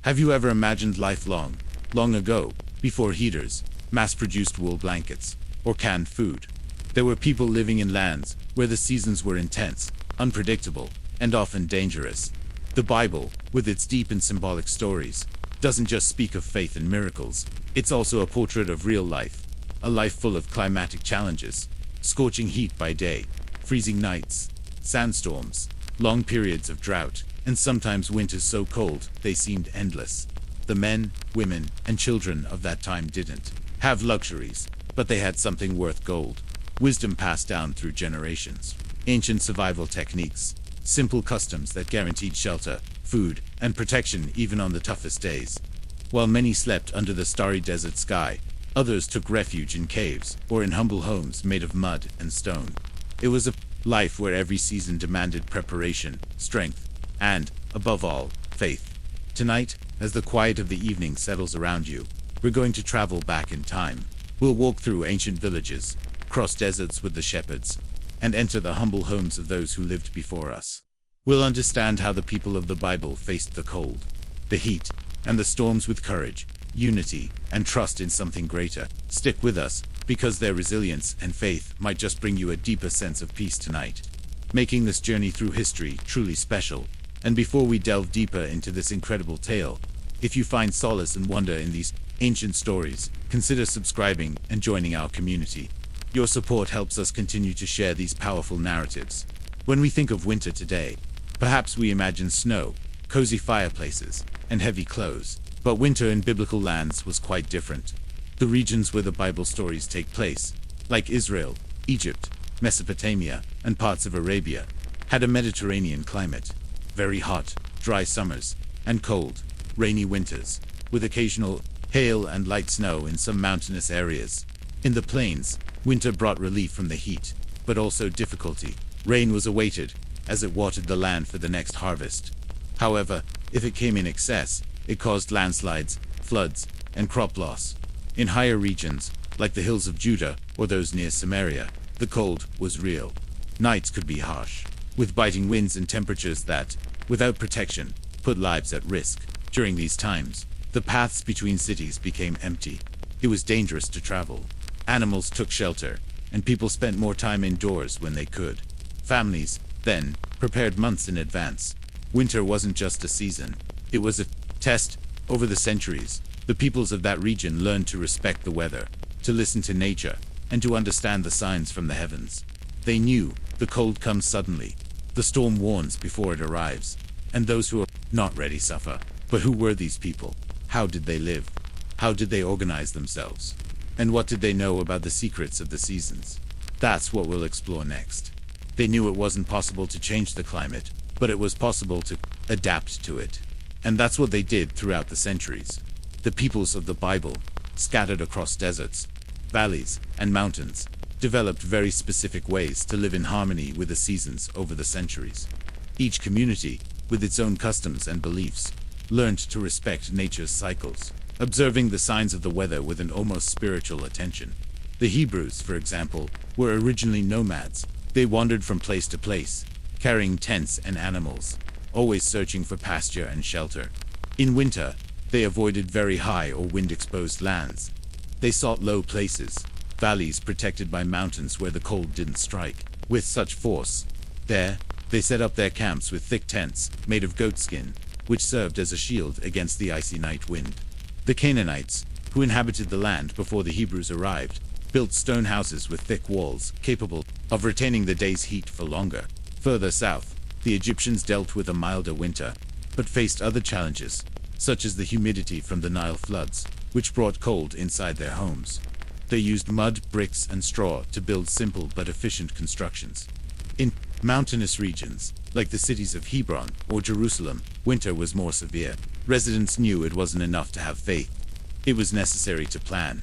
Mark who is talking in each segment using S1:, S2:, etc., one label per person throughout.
S1: Have you ever imagined life long ago, before heaters, mass-produced wool blankets, or canned food? There were people living in lands where the seasons were intense, unpredictable, and often dangerous. The Bible, with its deep and symbolic stories, doesn't just speak of faith and miracles, it's also a portrait of real life, a life full of climatic challenges, scorching heat by day, freezing nights, sandstorms, long periods of drought, and sometimes winters so cold they seemed endless. The men, women, and children of that time didn't have luxuries, but they had something worth gold. Wisdom passed down through generations, ancient survival techniques, simple customs that guaranteed shelter, food, and protection even on the toughest days. While many slept under the starry desert sky, others took refuge in caves or in humble homes made of mud and stone. It was a life where every season demanded preparation, strength, and, above all, faith. Tonight, as the quiet of the evening settles around you, we're going to travel back in time. We'll walk through ancient villages, cross deserts with the shepherds, and enter the humble homes of those who lived before us. We'll understand how the people of the Bible faced the cold, the heat, and the storms with courage, unity, and trust in something greater. Stick with us, because their resilience and faith might just bring you a deeper sense of peace tonight, making this journey through history truly special. And before we delve deeper into this incredible tale, if you find solace and wonder in these ancient stories, consider subscribing and joining our community. Your support helps us continue to share these powerful narratives. When we think of winter today, perhaps we imagine snow, cozy fireplaces, and heavy clothes. But winter in biblical lands was quite different. The regions where the Bible stories take place, like Israel, Egypt, Mesopotamia, and parts of Arabia, had a Mediterranean climate. Very hot, dry summers, and cold, rainy winters, with occasional hail and light snow in some mountainous areas. In the plains, winter brought relief from the heat, but also difficulty. Rain was awaited, as it watered the land for the next harvest. However, if it came in excess, it caused landslides, floods, and crop loss. In higher regions, like the hills of Judah or those near Samaria, the cold was real. Nights could be harsh, with biting winds and temperatures that, without protection, put lives at risk. During these times, the paths between cities became empty. It was dangerous to travel. Animals took shelter, and people spent more time indoors when they could. Families, then, prepared months in advance. Winter wasn't just a season, it was a test. Over the centuries, the peoples of that region learned to respect the weather, to listen to nature, and to understand the signs from the heavens. They knew the cold comes suddenly, the storm warns before it arrives, and those who are not ready suffer. But who were these people? How did they live? How did they organize themselves? And what did they know about the secrets of the seasons? That's what we'll explore next. They knew it wasn't possible to change the climate, but it was possible to adapt to it. And that's what they did throughout the centuries. The peoples of the Bible, scattered across deserts, valleys, and mountains, developed very specific ways to live in harmony with the seasons over the centuries. Each community, with its own customs and beliefs, learned to respect nature's cycles, observing the signs of the weather with an almost spiritual attention. The Hebrews, for example, were originally nomads. They wandered from place to place, carrying tents and animals, always searching for pasture and shelter. In winter, they avoided very high or wind-exposed lands. They sought low places, valleys protected by mountains where the cold didn't strike with such force. There, they set up their camps with thick tents made of goatskin, which served as a shield against the icy night wind. The Canaanites, who inhabited the land before the Hebrews arrived, built stone houses with thick walls, capable of retaining the day's heat for longer. Further south, the Egyptians dealt with a milder winter, but faced other challenges, such as the humidity from the Nile floods, which brought cold inside their homes. They used mud, bricks, and straw to build simple but efficient constructions. In mountainous regions, like the cities of Hebron or Jerusalem, winter was more severe. Residents knew it wasn't enough to have faith. It was necessary to plan.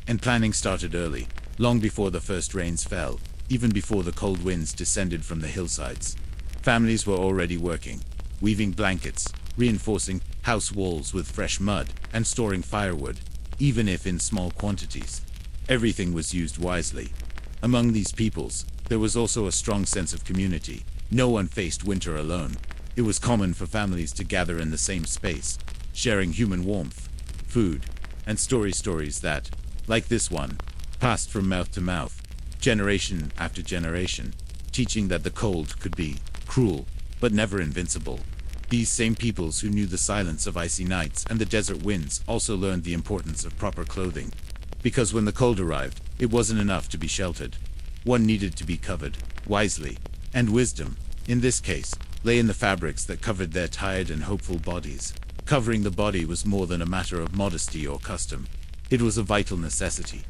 S1: And planning started early, long before the first rains fell, even before the cold winds descended from the hillsides. Families were already working, weaving blankets, reinforcing house walls with fresh mud, and storing firewood, even if in small quantities. Everything was used wisely. Among these peoples, there was also a strong sense of community. No one faced winter alone. It was common for families to gather in the same space, sharing human warmth, food, and stories that, like this one, passed from mouth to mouth, generation after generation, teaching that the cold could be cruel, but never invincible. These same peoples who knew the silence of icy nights and the desert winds also learned the importance of proper clothing. Because when the cold arrived, it wasn't enough to be sheltered. One needed to be covered, wisely, and wisdom, in this case, lay in the fabrics that covered their tired and hopeful bodies. Covering the body was more than a matter of modesty or custom. It was a vital necessity.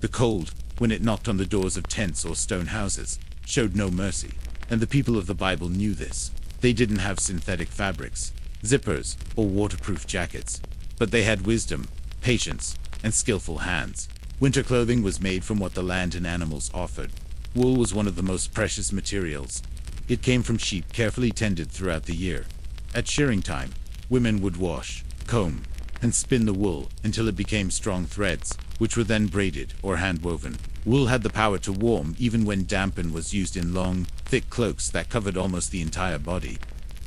S1: The cold, when it knocked on the doors of tents or stone houses, showed no mercy, and the people of the Bible knew this. They didn't have synthetic fabrics, zippers, or waterproof jackets, but they had wisdom, patience, and skillful hands. Winter clothing was made from what the land and animals offered. Wool was one of the most precious materials. It came from sheep carefully tended throughout the year. At shearing time, women would wash, comb, and spin the wool until it became strong threads, which were then braided or hand-woven. Wool had the power to warm even when damp and was used in long, thick cloaks that covered almost the entire body.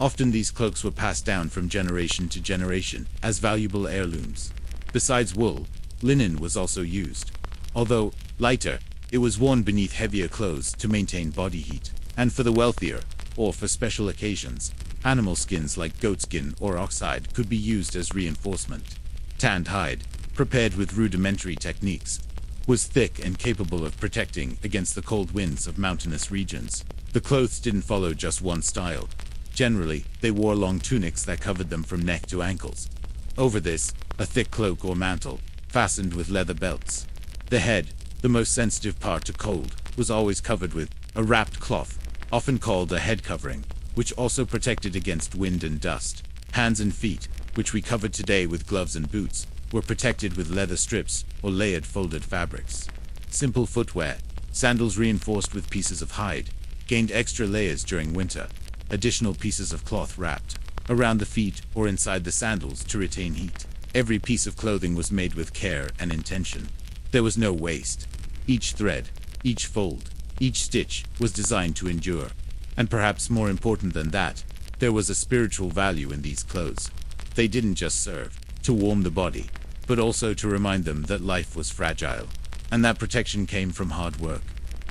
S1: Often these cloaks were passed down from generation to generation as valuable heirlooms. Besides wool, linen was also used. Although lighter, it was worn beneath heavier clothes to maintain body heat. And for the wealthier, or for special occasions, animal skins like goatskin or oxhide could be used as reinforcement. Tanned hide, prepared with rudimentary techniques, was thick and capable of protecting against the cold winds of mountainous regions. The clothes didn't follow just one style. Generally, they wore long tunics that covered them from neck to ankles. Over this, a thick cloak or mantle, fastened with leather belts. The head, the most sensitive part to cold, was always covered with a wrapped cloth, often called a head covering, which also protected against wind and dust. Hands and feet, which we covered today with gloves and boots, were protected with leather strips or layered folded fabrics. Simple footwear, sandals reinforced with pieces of hide, gained extra layers during winter. Additional pieces of cloth wrapped around the feet or inside the sandals to retain heat. Every piece of clothing was made with care and intention. There was no waste. Each thread, each fold, each stitch was designed to endure. And perhaps more important than that, there was a spiritual value in these clothes. They didn't just serve to warm the body, but also to remind them that life was fragile, and that protection came from hard work,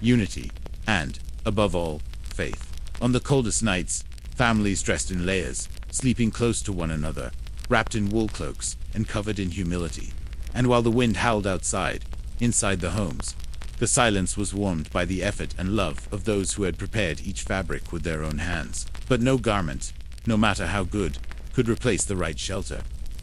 S1: unity, and, above all, faith. On the coldest nights, families dressed in layers, sleeping close to one another, wrapped in wool cloaks, and covered in humility. And while the wind howled outside, inside the homes, the silence was warmed by the effort and love of those who had prepared each fabric with their own hands. But no garment, no matter how good, could replace the right shelter.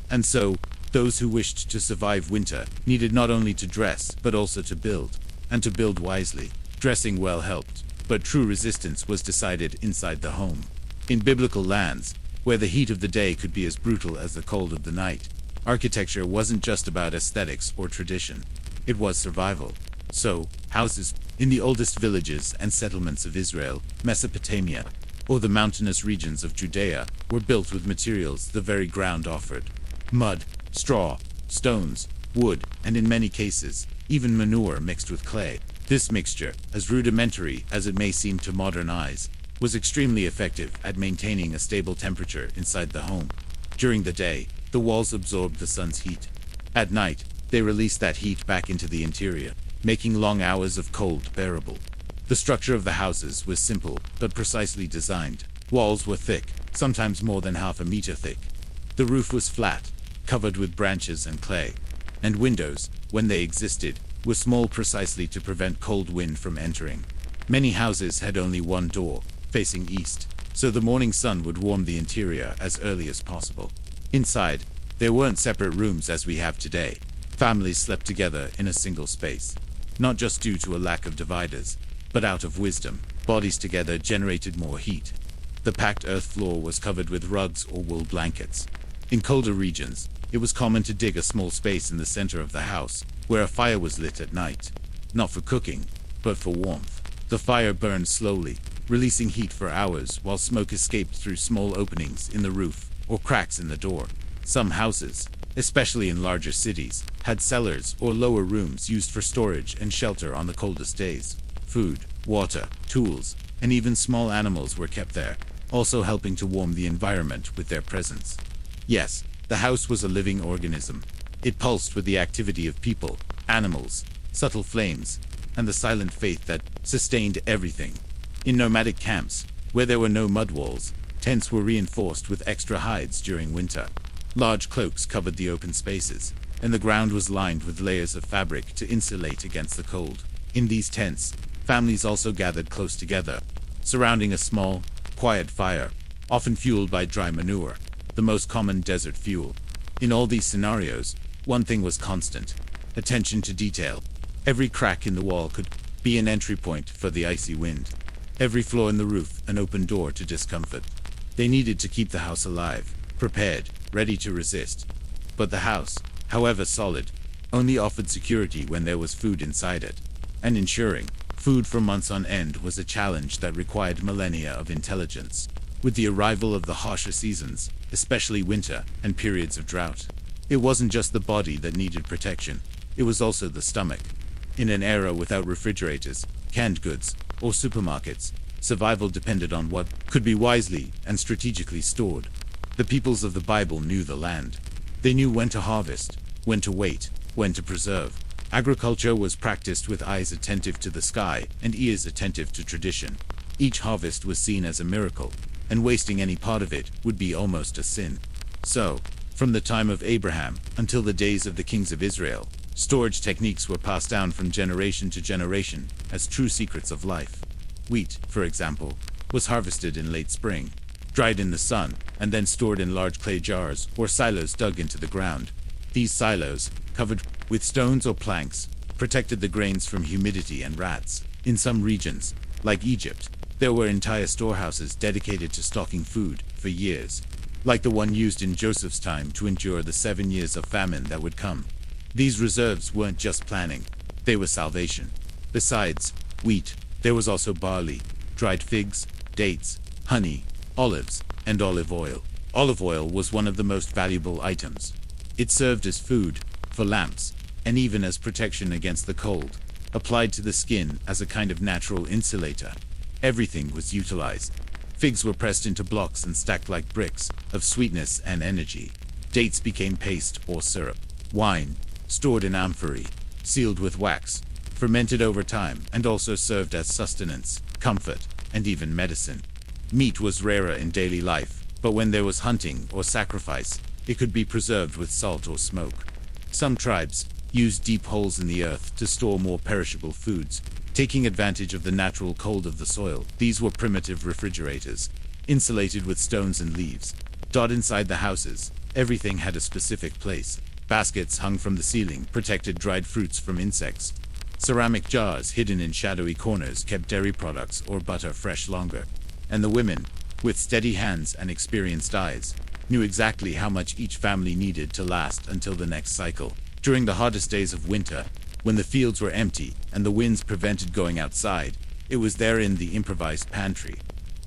S1: And so, those who wished to survive winter needed not only to dress, but also to build, and to build wisely. Dressing well helped, but true resistance was decided inside the home. In biblical lands, where the heat of the day could be as brutal as the cold of the night, architecture wasn't just about aesthetics or tradition. It was survival. So, houses in the oldest villages and settlements of Israel, Mesopotamia, or the mountainous regions of Judea were built with materials the very ground offered. Mud, straw, stones, wood, and in many cases, even manure mixed with clay. This mixture, as rudimentary as it may seem to modern eyes, was extremely effective at maintaining a stable temperature inside the home. During the day, the walls absorbed the sun's heat. At night, they released that heat back into the interior, making long hours of cold bearable. The structure of the houses was simple, but precisely designed. Walls were thick, sometimes more than half a meter thick. The roof was flat, covered with branches and clay. And windows, when they existed, were small precisely to prevent cold wind from entering. Many houses had only one door, facing east, so the morning sun would warm the interior as early as possible. Inside, there weren't separate rooms as we have today. Families slept together in a single space. Not just due to a lack of dividers, but out of wisdom. Bodies together generated more heat. The packed earth floor was covered with rugs or wool blankets. In colder regions, it was common to dig a small space in the center of the house, where a fire was lit at night. Not for cooking, but for warmth. The fire burned slowly, releasing heat for hours while smoke escaped through small openings in the roof or cracks in the door. Some houses, especially in larger cities, had cellars or lower rooms used for storage and shelter on the coldest days. Food, water, tools, and even small animals were kept there, also helping to warm the environment with their presence. Yes, The house was a living organism. It pulsed with the activity of people, animals, subtle flames, and the silent faith that sustained everything. In nomadic camps, where there were no mud walls, tents were reinforced with extra hides during winter. Large cloaks covered the open spaces, and the ground was lined with layers of fabric to insulate against the cold. In these tents, families also gathered close together, surrounding a small, quiet fire, often fueled by dry manure, the most common desert fuel. In all these scenarios, one thing was constant: attention to detail. Every crack in the wall could be an entry point for the icy wind. Every flaw in the roof an open door to discomfort. They needed to keep the house alive, prepared, ready to resist. But the house, however solid, only offered security when there was food inside it. And ensuring food for months on end was a challenge that required millennia of intelligence. With the arrival of the harsher seasons, especially winter and periods of drought, it wasn't just the body that needed protection, it was also the stomach. In an era without refrigerators, canned goods, or supermarkets, survival depended on what could be wisely and strategically stored. The peoples of the Bible knew the land. They knew when to harvest, when to wait, when to preserve. Agriculture was practiced with eyes attentive to the sky and ears attentive to tradition. Each harvest was seen as a miracle, and wasting any part of it would be almost a sin. So, from the time of Abraham until the days of the kings of Israel, storage techniques were passed down from generation to generation as true secrets of life. Wheat, for example, was harvested in late spring, dried in the sun, and then stored in large clay jars or silos dug into the ground. These silos, covered with stones or planks, protected the grains from humidity and rats. In some regions, like Egypt, there were entire storehouses dedicated to stocking food for years, like the one used in Joseph's time to endure the 7 years of famine that would come. These reserves weren't just planning, they were salvation. Besides wheat, there was also barley, dried figs, dates, honey, olives, and olive oil. Olive oil was one of the most valuable items. It served as food, for lamps, and even as protection against the cold, applied to the skin as a kind of natural insulator. Everything was utilized. Figs were pressed into blocks and stacked like bricks of sweetness and energy. Dates became paste or syrup. Wine, stored in amphorae, sealed with wax, fermented over time and also served as sustenance, comfort, and even medicine. Meat was rarer in daily life, but when there was hunting or sacrifice, it could be preserved with salt or smoke. Some tribes used deep holes in the earth to store more perishable foods, taking advantage of the natural cold of the soil. These were primitive refrigerators, insulated with stones and leaves. Inside the houses, everything had a specific place. Baskets hung from the ceiling protected dried fruits from insects. Ceramic jars hidden in shadowy corners kept dairy products or butter fresh longer. And the women, with steady hands and experienced eyes, knew exactly how much each family needed to last until the next cycle. During the hardest days of winter, when the fields were empty and the winds prevented going outside, it was there in the improvised pantry,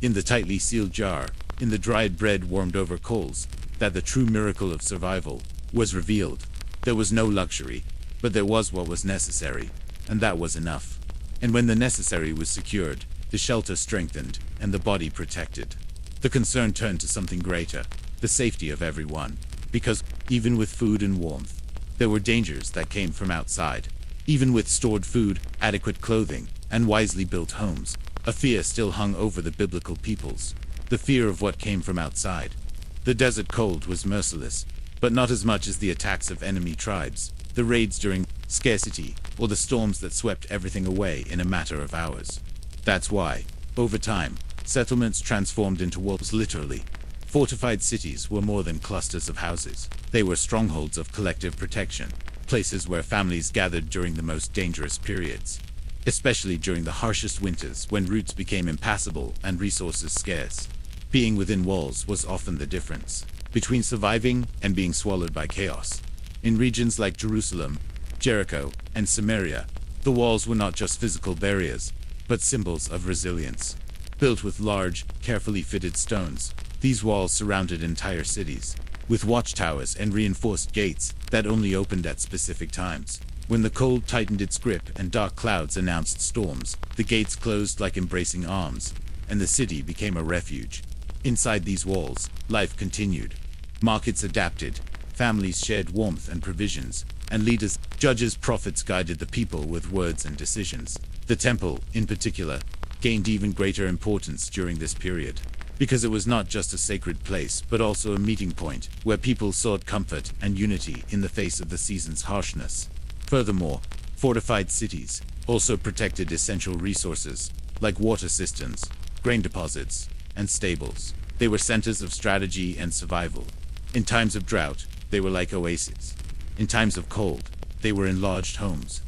S1: in the tightly sealed jar, in the dried bread warmed over coals, that the true miracle of survival was revealed. There was no luxury, but there was what was necessary, and that was enough. And when the necessary was secured, the shelter strengthened, and the body protected. The concern turned to something greater, the safety of everyone, because, even with food and warmth, there were dangers that came from outside. Even with stored food, adequate clothing, and wisely built homes, a fear still hung over the biblical peoples, the fear of what came from outside. The desert cold was merciless, but not as much as the attacks of enemy tribes, the raids during scarcity, or the storms that swept everything away in a matter of hours. That's why, over time, settlements transformed into walls literally. Fortified cities were more than clusters of houses. They were strongholds of collective protection, places where families gathered during the most dangerous periods, especially during the harshest winters when routes became impassable and resources scarce. Being within walls was often the difference between surviving and being swallowed by chaos. In regions like Jerusalem, Jericho, and Samaria, the walls were not just physical barriers, but symbols of resilience. Built with large, carefully fitted stones, these walls surrounded entire cities, with watchtowers and reinforced gates that only opened at specific times. When the cold tightened its grip and dark clouds announced storms, the gates closed like embracing arms, and the city became a refuge. Inside these walls, life continued. Markets adapted, families shared warmth and provisions, and leaders, judges, prophets guided the people with words and decisions. The temple, in particular, gained even greater importance during this period, because it was not just a sacred place, but also a meeting point where people sought comfort and unity in the face of the season's harshness. Furthermore, fortified cities also protected essential resources, like water cisterns, grain deposits, and stables. They were centers of strategy and survival. In times of drought, they were like oases. In times of cold, they were enlarged homes.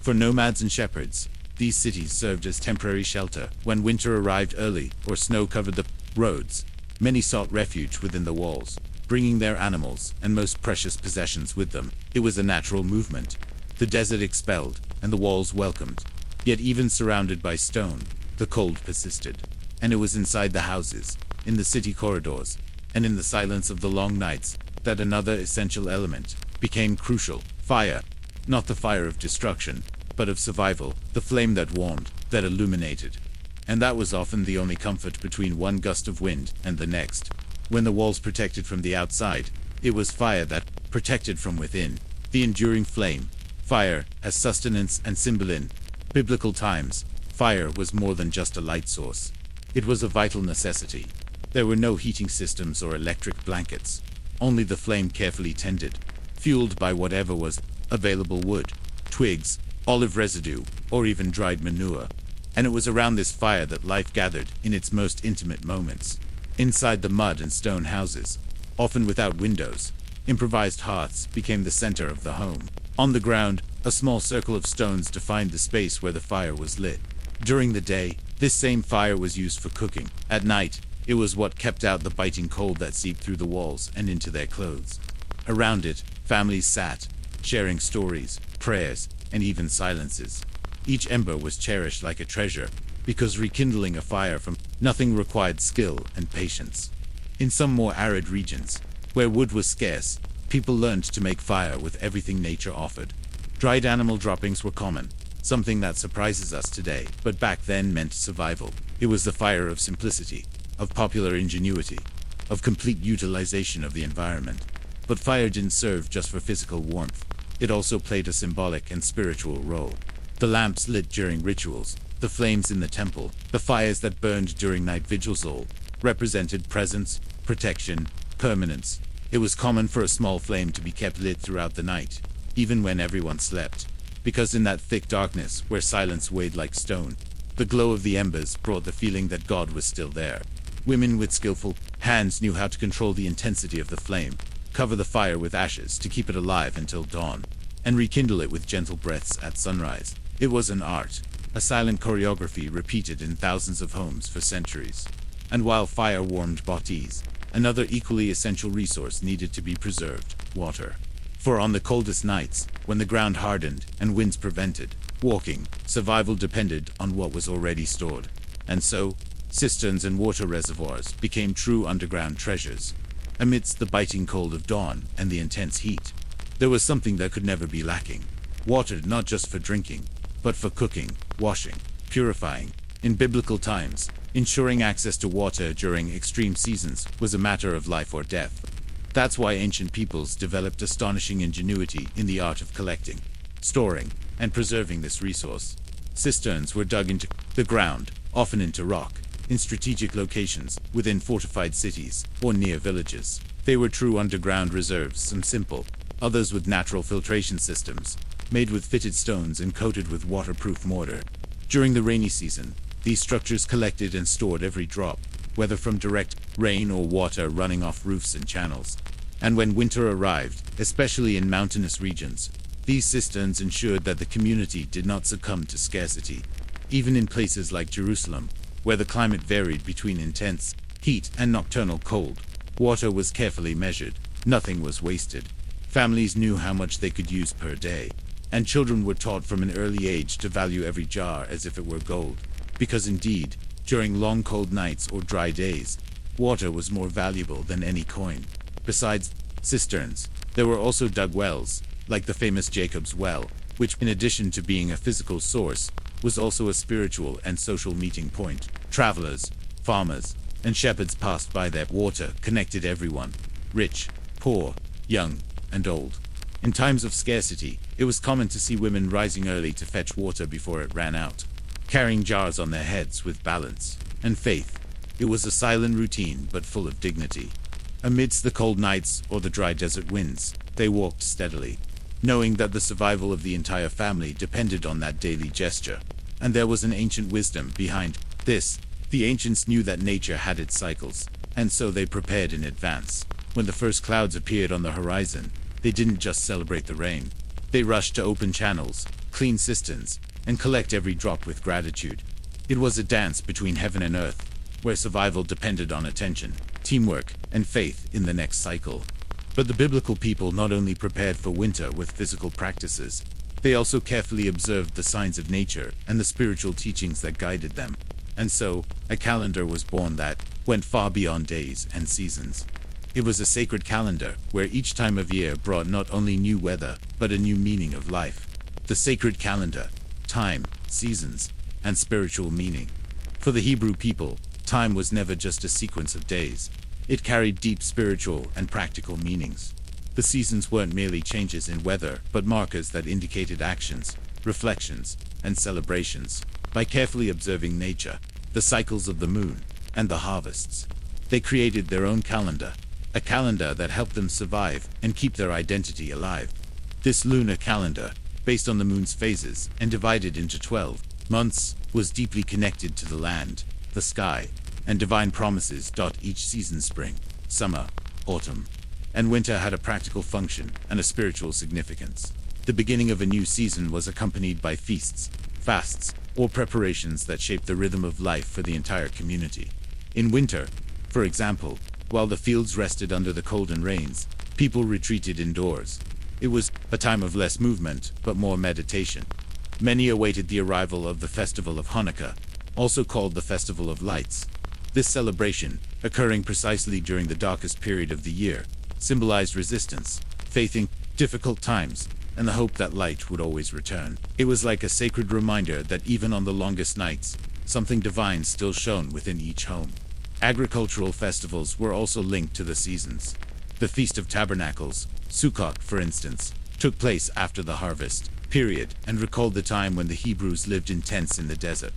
S1: For nomads and shepherds, these cities served as temporary shelter. When winter arrived early or snow covered the roads, many sought refuge within the walls, bringing their animals and most precious possessions with them. It was a natural movement. The desert expelled, and the walls welcomed. Yet even surrounded by stone, the cold persisted. And it was inside the houses, in the city corridors, and in the silence of the long nights, that another essential element became crucial. Fire. Not the fire of destruction, but of survival, the flame that warmed, that illuminated. And that was often the only comfort between one gust of wind and the next. When the walls protected from the outside, it was fire that protected from within. The enduring flame. Fire as sustenance and symbol. In biblical times, fire was more than just a light source. It was a vital necessity. There were no heating systems or electric blankets, only the flame carefully tended, fueled by whatever was available: wood, twigs, olive residue, or even dried manure. And it was around this fire that life gathered in its most intimate moments. Inside the mud and stone houses, often without windows, improvised hearths became the center of the home. On the ground, a small circle of stones defined the space where the fire was lit. During the day, this same fire was used for cooking. At night, it was what kept out the biting cold that seeped through the walls and into their clothes. Around it, families sat, sharing stories, prayers, and even silences. Each ember was cherished like a treasure, because rekindling a fire from nothing required skill and patience. In some more arid regions, where wood was scarce, people learned to make fire with everything nature offered. Dried animal droppings were common, something that surprises us today, but back then meant survival. It was the fire of simplicity, of popular ingenuity, of complete utilization of the environment. But fire didn't serve just for physical warmth. It also played a symbolic and spiritual role. The lamps lit during rituals, the flames in the temple, the fires that burned during night vigils all represented presence, protection, permanence. It was common for a small flame to be kept lit throughout the night, even when everyone slept, because in that thick darkness where silence weighed like stone, the glow of the embers brought the feeling that God was still there. Women with skillful hands knew how to control the intensity of the flame, cover the fire with ashes to keep it alive until dawn, and rekindle it with gentle breaths at sunrise. It was an art, a silent choreography repeated in thousands of homes for centuries. And while fire warmed bodies, another equally essential resource needed to be preserved: water. For on the coldest nights, when the ground hardened and winds prevented walking, survival depended on what was already stored. And so, cisterns and water reservoirs became true underground treasures. Amidst the biting cold of dawn and the intense heat, there was something that could never be lacking: water, not just for drinking, but for cooking, washing, purifying. In biblical times, ensuring access to water during extreme seasons was a matter of life or death. That's why ancient peoples developed astonishing ingenuity in the art of collecting, storing, and preserving this resource. Cisterns were dug into the ground, often into rock, in strategic locations within fortified cities or near villages. They were true underground reserves, some simple, others with natural filtration systems, made with fitted stones and coated with waterproof mortar. During the rainy season, these structures collected and stored every drop, whether from direct rain or water running off roofs and channels. And when winter arrived, especially in mountainous regions, these cisterns ensured that the community did not succumb to scarcity. Even in places like Jerusalem, where the climate varied between intense heat and nocturnal cold, water was carefully measured. Nothing was wasted. Families knew how much they could use per day, and children were taught from an early age to value every jar as if it were gold. Because indeed, during long cold nights or dry days, water was more valuable than any coin. Besides cisterns, there were also dug wells, like the famous Jacob's Well, which, in addition to being a physical source, was also a spiritual and social meeting point. Travelers, farmers, and shepherds passed by there. Water connected everyone, rich, poor, young, and old. In times of scarcity, it was common to see women rising early to fetch water before it ran out, carrying jars on their heads with balance and faith. It was a silent routine, but full of dignity. Amidst the cold nights or the dry desert winds, they walked steadily, knowing that the survival of the entire family depended on that daily gesture. And there was an ancient wisdom behind this. The ancients knew that nature had its cycles, and so they prepared in advance. When the first clouds appeared on the horizon, they didn't just celebrate the rain. They rushed to open channels, clean cisterns, and collect every drop with gratitude. It was a dance between heaven and earth, where survival depended on attention, teamwork, and faith in the next cycle. But the biblical people not only prepared for winter with physical practices, they also carefully observed the signs of nature and the spiritual teachings that guided them. And so, a calendar was born that went far beyond days and seasons. It was a sacred calendar where each time of year brought not only new weather, but a new meaning of life. The sacred calendar, time, seasons, and spiritual meaning. For the Hebrew people, time was never just a sequence of days. It carried deep spiritual and practical meanings. The seasons weren't merely changes in weather, but markers that indicated actions, reflections, and celebrations. By carefully observing nature, the cycles of the moon, and the harvests, they created their own calendar, a calendar that helped them survive and keep their identity alive. This lunar calendar, based on the moon's phases and divided into 12 months, was deeply connected to the land, the sky, and divine promises. Each season, spring, summer, autumn, and winter, had a practical function and a spiritual significance. The beginning of a new season was accompanied by feasts, fasts, or preparations that shaped the rhythm of life for the entire community. In winter, for example, while the fields rested under the cold and rains, people retreated indoors. It was a time of less movement, but more meditation. Many awaited the arrival of the festival of Hanukkah, also called the Festival of Lights. This celebration, occurring precisely during the darkest period of the year, symbolized resistance, faith in difficult times, and the hope that light would always return. It was like a sacred reminder that even on the longest nights, something divine still shone within each home. Agricultural festivals were also linked to the seasons. The Feast of Tabernacles, Sukkot for instance, took place after the harvest period and recalled the time when the Hebrews lived in tents in the desert.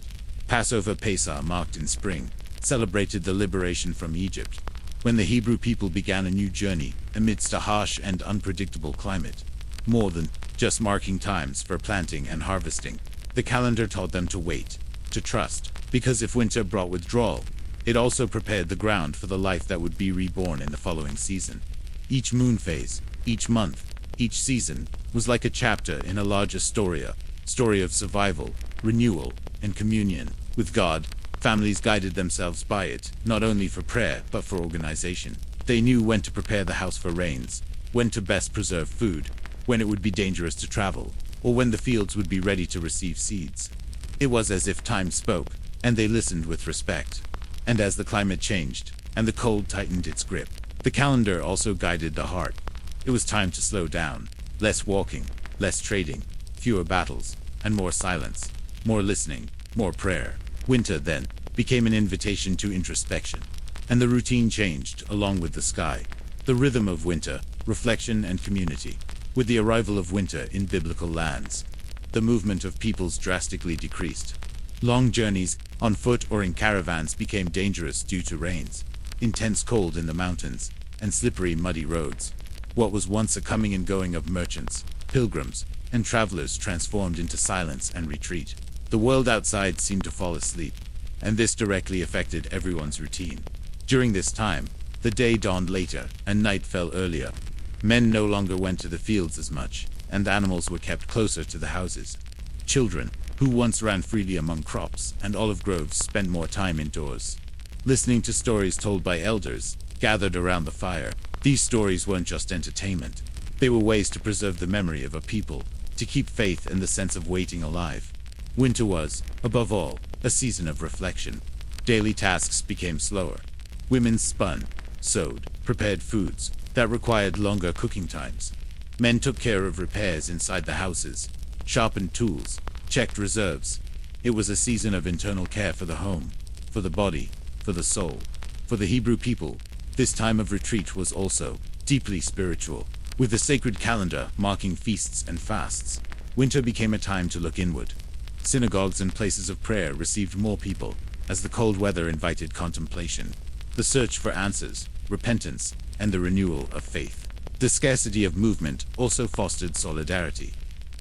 S1: Passover Pesach, marked in spring, celebrated the liberation from Egypt, when the Hebrew people began a new journey amidst a harsh and unpredictable climate. More than just marking times for planting and harvesting, the calendar taught them to wait, to trust, because if winter brought withdrawal, it also prepared the ground for the life that would be reborn in the following season. Each moon phase, each month, each season, was like a chapter in a larger story of survival, renewal, and communion with God. Families guided themselves by it, not only for prayer, but for organization. They knew when to prepare the house for rains, when to best preserve food, when it would be dangerous to travel, or when the fields would be ready to receive seeds. It was as if time spoke, and they listened with respect. And as the climate changed, and the cold tightened its grip, the calendar also guided the heart. It was time to slow down, less walking, less trading, fewer battles, and more silence, more listening, more prayer. Winter, then, became an invitation to introspection, and the routine changed along with the sky. The rhythm of winter, reflection and community. With the arrival of winter in biblical lands, the movement of peoples drastically decreased. Long journeys, on foot or in caravans, became dangerous due to rains, intense cold in the mountains, and slippery, muddy roads. What was once a coming and going of merchants, pilgrims, and travelers transformed into silence and retreat. The world outside seemed to fall asleep, and this directly affected everyone's routine. During this time, the day dawned later, and night fell earlier. Men no longer went to the fields as much, and animals were kept closer to the houses. Children, who once ran freely among crops and olive groves, spent more time indoors, listening to stories told by elders, gathered around the fire. These stories weren't just entertainment. They were ways to preserve the memory of a people, to keep faith and the sense of waiting alive. Winter was, above all, a season of reflection. Daily tasks became slower. Women spun, sewed, prepared foods that required longer cooking times. Men took care of repairs inside the houses, sharpened tools, checked reserves. It was a season of internal care for the home, for the body, for the soul. For the Hebrew people, this time of retreat was also deeply spiritual. With the sacred calendar marking feasts and fasts, winter became a time to look inward. Synagogues and places of prayer received more people, as the cold weather invited contemplation, the search for answers, repentance, and the renewal of faith. The scarcity of movement also fostered solidarity.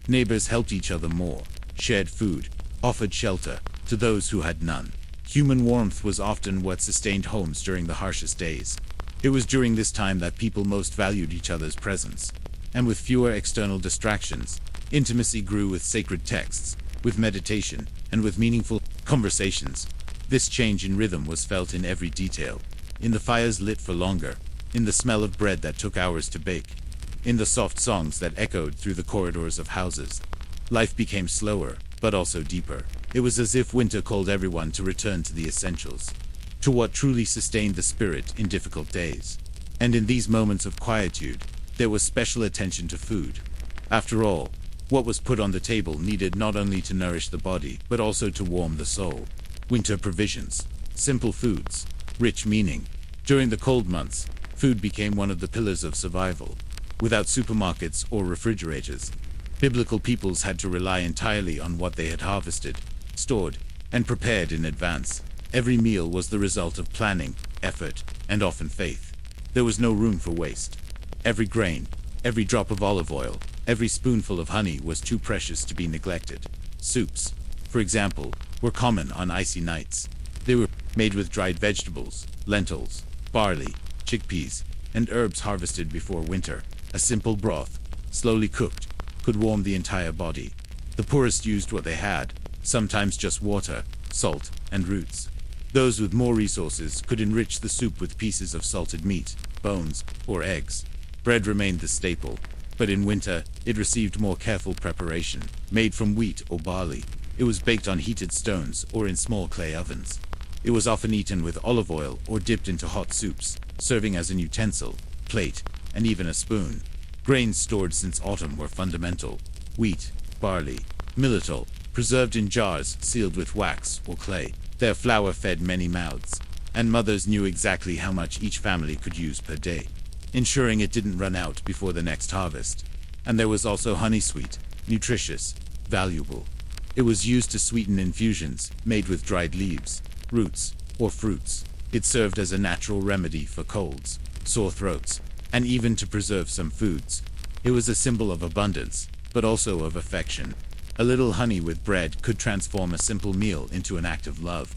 S1: Neighbors helped each other more, shared food, offered shelter to those who had none. Human warmth was often what sustained homes during the harshest days. It was during this time that people most valued each other's presence. And with fewer external distractions, intimacy grew with sacred texts, with meditation, and with meaningful conversations. This change in rhythm was felt in every detail, in the fires lit for longer, in the smell of bread that took hours to bake, in the soft songs that echoed through the corridors of houses. Life became slower, but also deeper. It was as if winter called everyone to return to the essentials, to what truly sustained the spirit in difficult days. And in these moments of quietude, there was special attention to food. After all, what was put on the table needed not only to nourish the body, but also to warm the soul. Winter provisions, simple foods, rich meaning. During the cold months, food became one of the pillars of survival. Without supermarkets or refrigerators, biblical peoples had to rely entirely on what they had harvested, stored, and prepared in advance. Every meal was the result of planning, effort, and often faith. There was no room for waste. Every grain, every drop of olive oil, every spoonful of honey was too precious to be neglected. Soups, for example, were common on icy nights. They were made with dried vegetables, lentils, barley, chickpeas, and herbs harvested before winter. A simple broth, slowly cooked, could warm the entire body. The poorest used what they had, sometimes just water, salt, and roots. Those with more resources could enrich the soup with pieces of salted meat, bones, or eggs. Bread remained the staple, but in winter, it received more careful preparation. Made from wheat or barley, it was baked on heated stones or in small clay ovens. It was often eaten with olive oil or dipped into hot soups, serving as an utensil, plate, and even a spoon. Grains stored since autumn were fundamental. Wheat, barley, milletol, preserved in jars sealed with wax or clay. Their flour fed many mouths, and mothers knew exactly how much each family could use per day, ensuring it didn't run out before the next harvest. And there was also honey, sweet, nutritious, valuable. It was used to sweeten infusions made with dried leaves, roots, or fruits. It served as a natural remedy for colds, sore throats, and even to preserve some foods. It was a symbol of abundance, but also of affection. A little honey with bread could transform a simple meal into an act of love.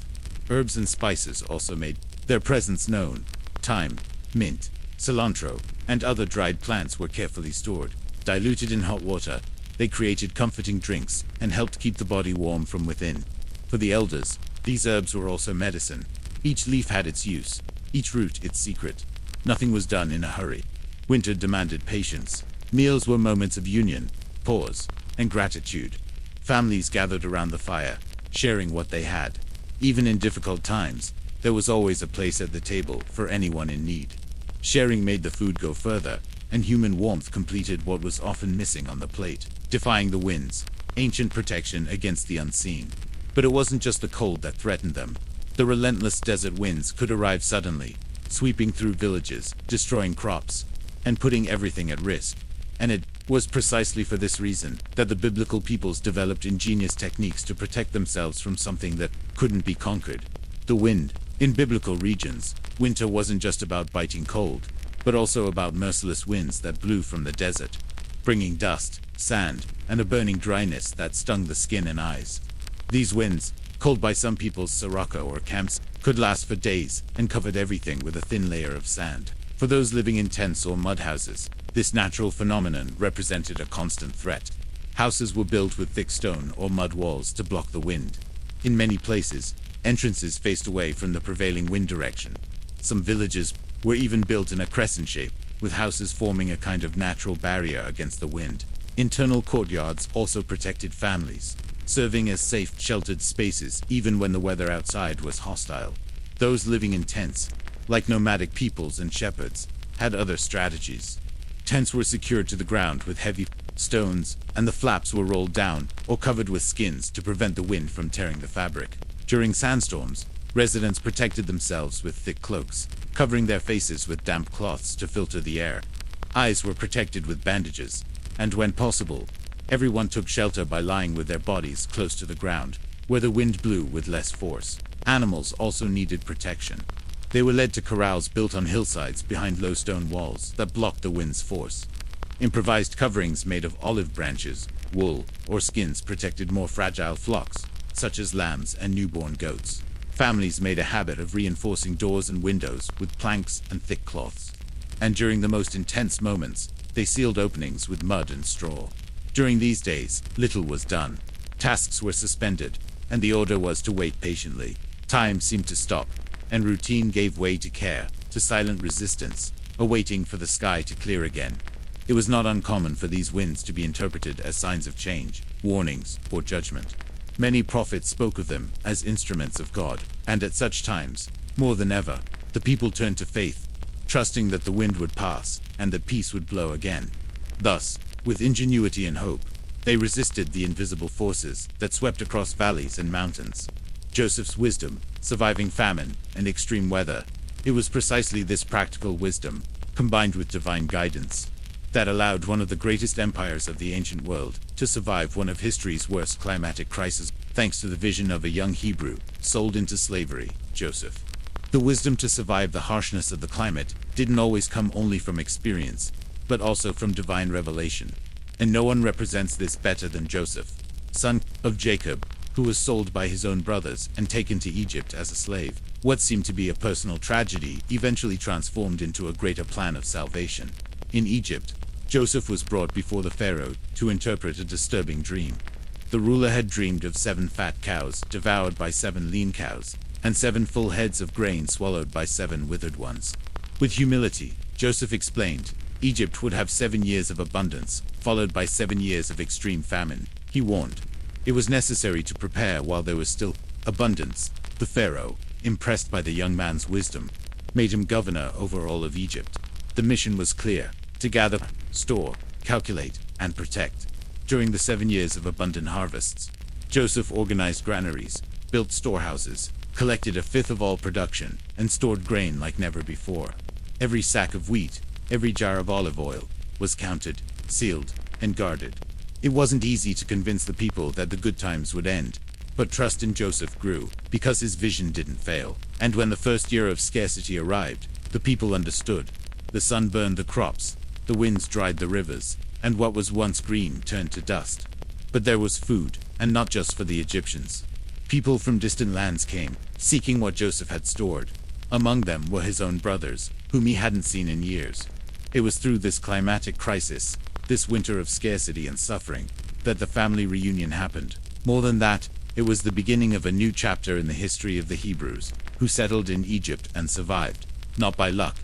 S1: Herbs and spices also made their presence known. Thyme, mint, cilantro, and other dried plants were carefully stored. Diluted in hot water, they created comforting drinks and helped keep the body warm from within. For the elders, these herbs were also medicine. Each leaf had its use, each root its secret. Nothing was done in a hurry. Winter demanded patience. Meals were moments of union, pause, and gratitude. Families gathered around the fire, sharing what they had. Even in difficult times, there was always a place at the table for anyone in need. Sharing made the food go further, and human warmth completed what was often missing on the plate. Defying the winds, ancient protection against the unseen. But it wasn't just the cold that threatened them. The relentless desert winds could arrive suddenly, sweeping through villages, destroying crops, and putting everything at risk. And it was precisely for this reason that the biblical peoples developed ingenious techniques to protect themselves from something that couldn't be conquered: the wind. In biblical regions, winter wasn't just about biting cold, but also about merciless winds that blew from the desert, bringing dust, sand, and a burning dryness that stung the skin and eyes. These winds, called by some peoples sirocco or camps, could last for days and covered everything with a thin layer of sand. For those living in tents or mud houses, this natural phenomenon represented a constant threat. Houses were built with thick stone or mud walls to block the wind. In many places, entrances faced away from the prevailing wind direction. Some villages were even built in a crescent shape, with houses forming a kind of natural barrier against the wind. Internal courtyards also protected families, serving as safe, sheltered spaces even when the weather outside was hostile. Those living in tents, like nomadic peoples and shepherds, had other strategies. Tents were secured to the ground with heavy stones, and the flaps were rolled down or covered with skins to prevent the wind from tearing the fabric. During sandstorms, residents protected themselves with thick cloaks, covering their faces with damp cloths to filter the air. Eyes were protected with bandages, and when possible, everyone took shelter by lying with their bodies close to the ground, where the wind blew with less force. Animals also needed protection. They were led to corrals built on hillsides behind low stone walls that blocked the wind's force. Improvised coverings made of olive branches, wool, or skins protected more fragile flocks, such as lambs and newborn goats. Families made a habit of reinforcing doors and windows with planks and thick cloths. And during the most intense moments, they sealed openings with mud and straw. During these days, little was done. Tasks were suspended, and the order was to wait patiently. Time seemed to stop, and routine gave way to care, to silent resistance, awaiting for the sky to clear again. It was not uncommon for these winds to be interpreted as signs of change, warnings, or judgment. Many prophets spoke of them as instruments of God, and at such times, more than ever, the people turned to faith, trusting that the wind would pass and that peace would blow again. Thus, with ingenuity and hope, they resisted the invisible forces that swept across valleys and mountains. Joseph's wisdom, surviving famine and extreme weather, it was precisely this practical wisdom, combined with divine guidance, that allowed one of the greatest empires of the ancient world to survive one of history's worst climatic crises, thanks to the vision of a young Hebrew sold into slavery, Joseph. The wisdom to survive the harshness of the climate didn't always come only from experience, but also from divine revelation. And no one represents this better than Joseph, son of Jacob, who was sold by his own brothers and taken to Egypt as a slave. What seemed to be a personal tragedy eventually transformed into a greater plan of salvation. In Egypt, Joseph was brought before the Pharaoh to interpret a disturbing dream. The ruler had dreamed of 7 fat cows devoured by 7 lean cows, and 7 full heads of grain swallowed by 7 withered ones. With humility, Joseph explained, Egypt would have 7 years of abundance, followed by 7 years of extreme famine. He warned, it was necessary to prepare while there was still abundance. The Pharaoh, impressed by the young man's wisdom, made him governor over all of Egypt. The mission was clear: to gather, store, calculate, and protect. During the 7 years of abundant harvests, Joseph organized granaries, built storehouses, collected a fifth of all production, and stored grain like never before. Every sack of wheat, every jar of olive oil, was counted, sealed, and guarded. It wasn't easy to convince the people that the good times would end, but trust in Joseph grew, because his vision didn't fail. And when the first year of scarcity arrived, the people understood. The sun burned the crops, the winds dried the rivers, and what was once green turned to dust. But there was food, and not just for the Egyptians. People from distant lands came, seeking what Joseph had stored. Among them were his own brothers, whom he hadn't seen in years. It was through this climatic crisis, this winter of scarcity and suffering, that the family reunion happened. More than that, it was the beginning of a new chapter in the history of the Hebrews, who settled in Egypt and survived, not by luck,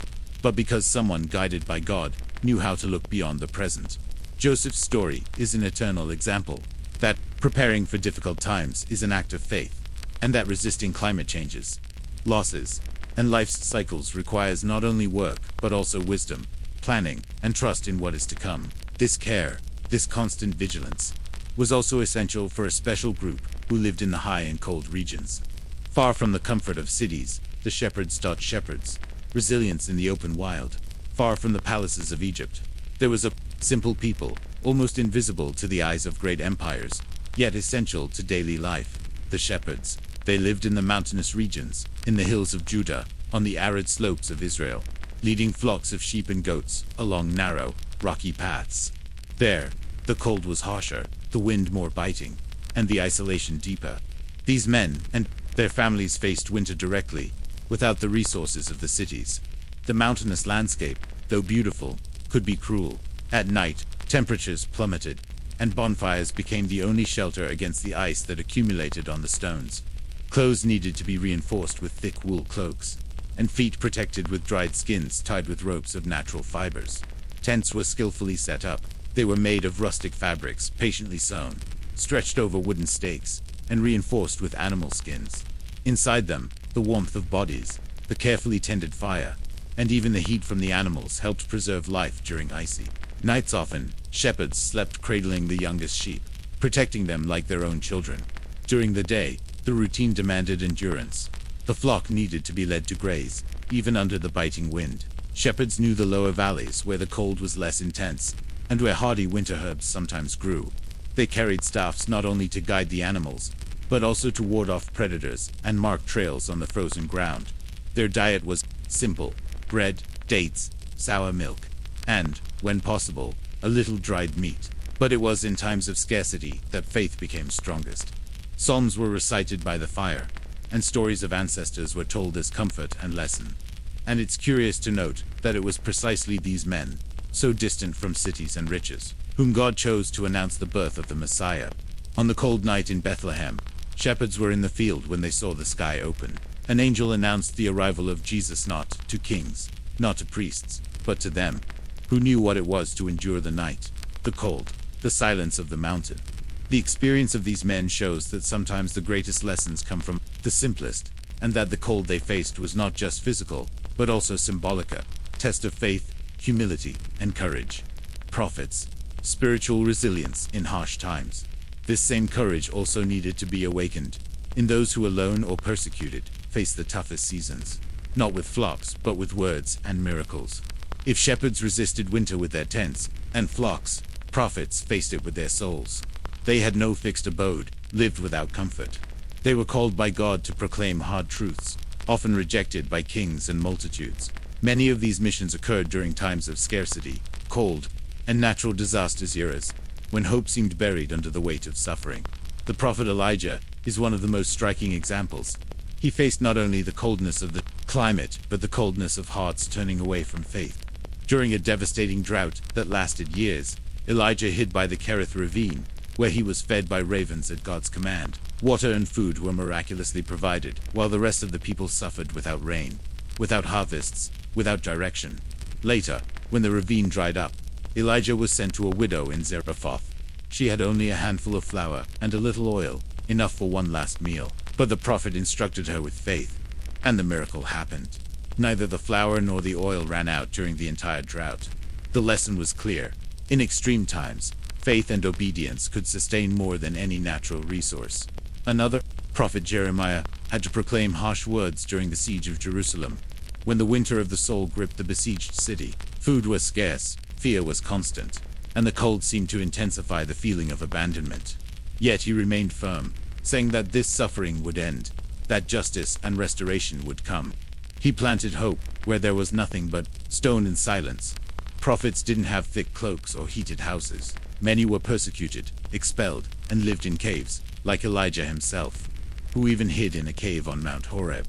S1: but because someone guided by God knew how to look beyond the present. Joseph's story is an eternal example that preparing for difficult times is an act of faith, and that resisting climate changes, losses, and life's cycles requires not only work, but also wisdom, planning, and trust in what is to come. This care, this constant vigilance, was also essential for a special group who lived in the high and cold regions. Far from the comfort of cities, the shepherds taught shepherds resilience in the open wild. Far from the palaces of Egypt, there was a simple people, almost invisible to the eyes of great empires, yet essential to daily life. The shepherds, they lived in the mountainous regions, in the hills of Judah, on the arid slopes of Israel, leading flocks of sheep and goats along narrow, rocky paths. There, the cold was harsher, the wind more biting, and the isolation deeper. These men and their families faced winter directly, without the resources of the cities. The mountainous landscape, though beautiful, could be cruel. At night, temperatures plummeted, and bonfires became the only shelter against the ice that accumulated on the stones. Clothes needed to be reinforced with thick wool cloaks, and feet protected with dried skins tied with ropes of natural fibers. Tents were skillfully set up. They were made of rustic fabrics, patiently sewn, stretched over wooden stakes, and reinforced with animal skins. Inside them, the warmth of bodies, the carefully tended fire, and even the heat from the animals helped preserve life during icy nights. Often, shepherds slept cradling the youngest sheep, protecting them like their own children. During the day, the routine demanded endurance. The flock needed to be led to graze, even under the biting wind. Shepherds knew the lower valleys where the cold was less intense, and where hardy winter herbs sometimes grew. They carried staffs not only to guide the animals, but also to ward off predators and mark trails on the frozen ground. Their diet was simple: bread, dates, sour milk, and, when possible, a little dried meat. But it was in times of scarcity that faith became strongest. Psalms were recited by the fire, and stories of ancestors were told as comfort and lesson. And it's curious to note that it was precisely these men, so distant from cities and riches, whom God chose to announce the birth of the Messiah. On the cold night in Bethlehem, shepherds were in the field when they saw the sky open. An angel announced the arrival of Jesus, not to kings, not to priests, but to them, who knew what it was to endure the night, the cold, the silence of the mountain. The experience of these men shows that sometimes the greatest lessons come from the simplest, and that the cold they faced was not just physical, but also symbolic, a test of faith, humility, and courage. Prophets, spiritual resilience in harsh times. This same courage also needed to be awakened in those who, alone or persecuted, face the toughest seasons, not with flocks, but with words and miracles. If shepherds resisted winter with their tents, and flocks, prophets faced it with their souls. They had no fixed abode, lived without comfort. They were called by God to proclaim hard truths, often rejected by kings and multitudes. Many of these missions occurred during times of scarcity, cold, and natural disasters eras, when hope seemed buried under the weight of suffering. The prophet Elijah is one of the most striking examples. He faced not only the coldness of the climate, but the coldness of hearts turning away from faith. During a devastating drought that lasted years, Elijah hid by the Kerith ravine, where he was fed by ravens at God's command. Water and food were miraculously provided, while the rest of the people suffered without rain, without harvests, without direction. Later, when the ravine dried up, Elijah was sent to a widow in Zarephath. She had only a handful of flour and a little oil, enough for one last meal. But the prophet instructed her with faith, and the miracle happened. Neither the flour nor the oil ran out during the entire drought. The lesson was clear. In extreme times, faith and obedience could sustain more than any natural resource. Another prophet, Jeremiah, had to proclaim harsh words during the siege of Jerusalem. When the winter of the soul gripped the besieged city, food was scarce, fear was constant, and the cold seemed to intensify the feeling of abandonment. Yet he remained firm, saying that this suffering would end, that justice and restoration would come. He planted hope where there was nothing but stone and silence. Prophets didn't have thick cloaks or heated houses. Many were persecuted, expelled, and lived in caves, like Elijah himself, who even hid in a cave on Mount Horeb.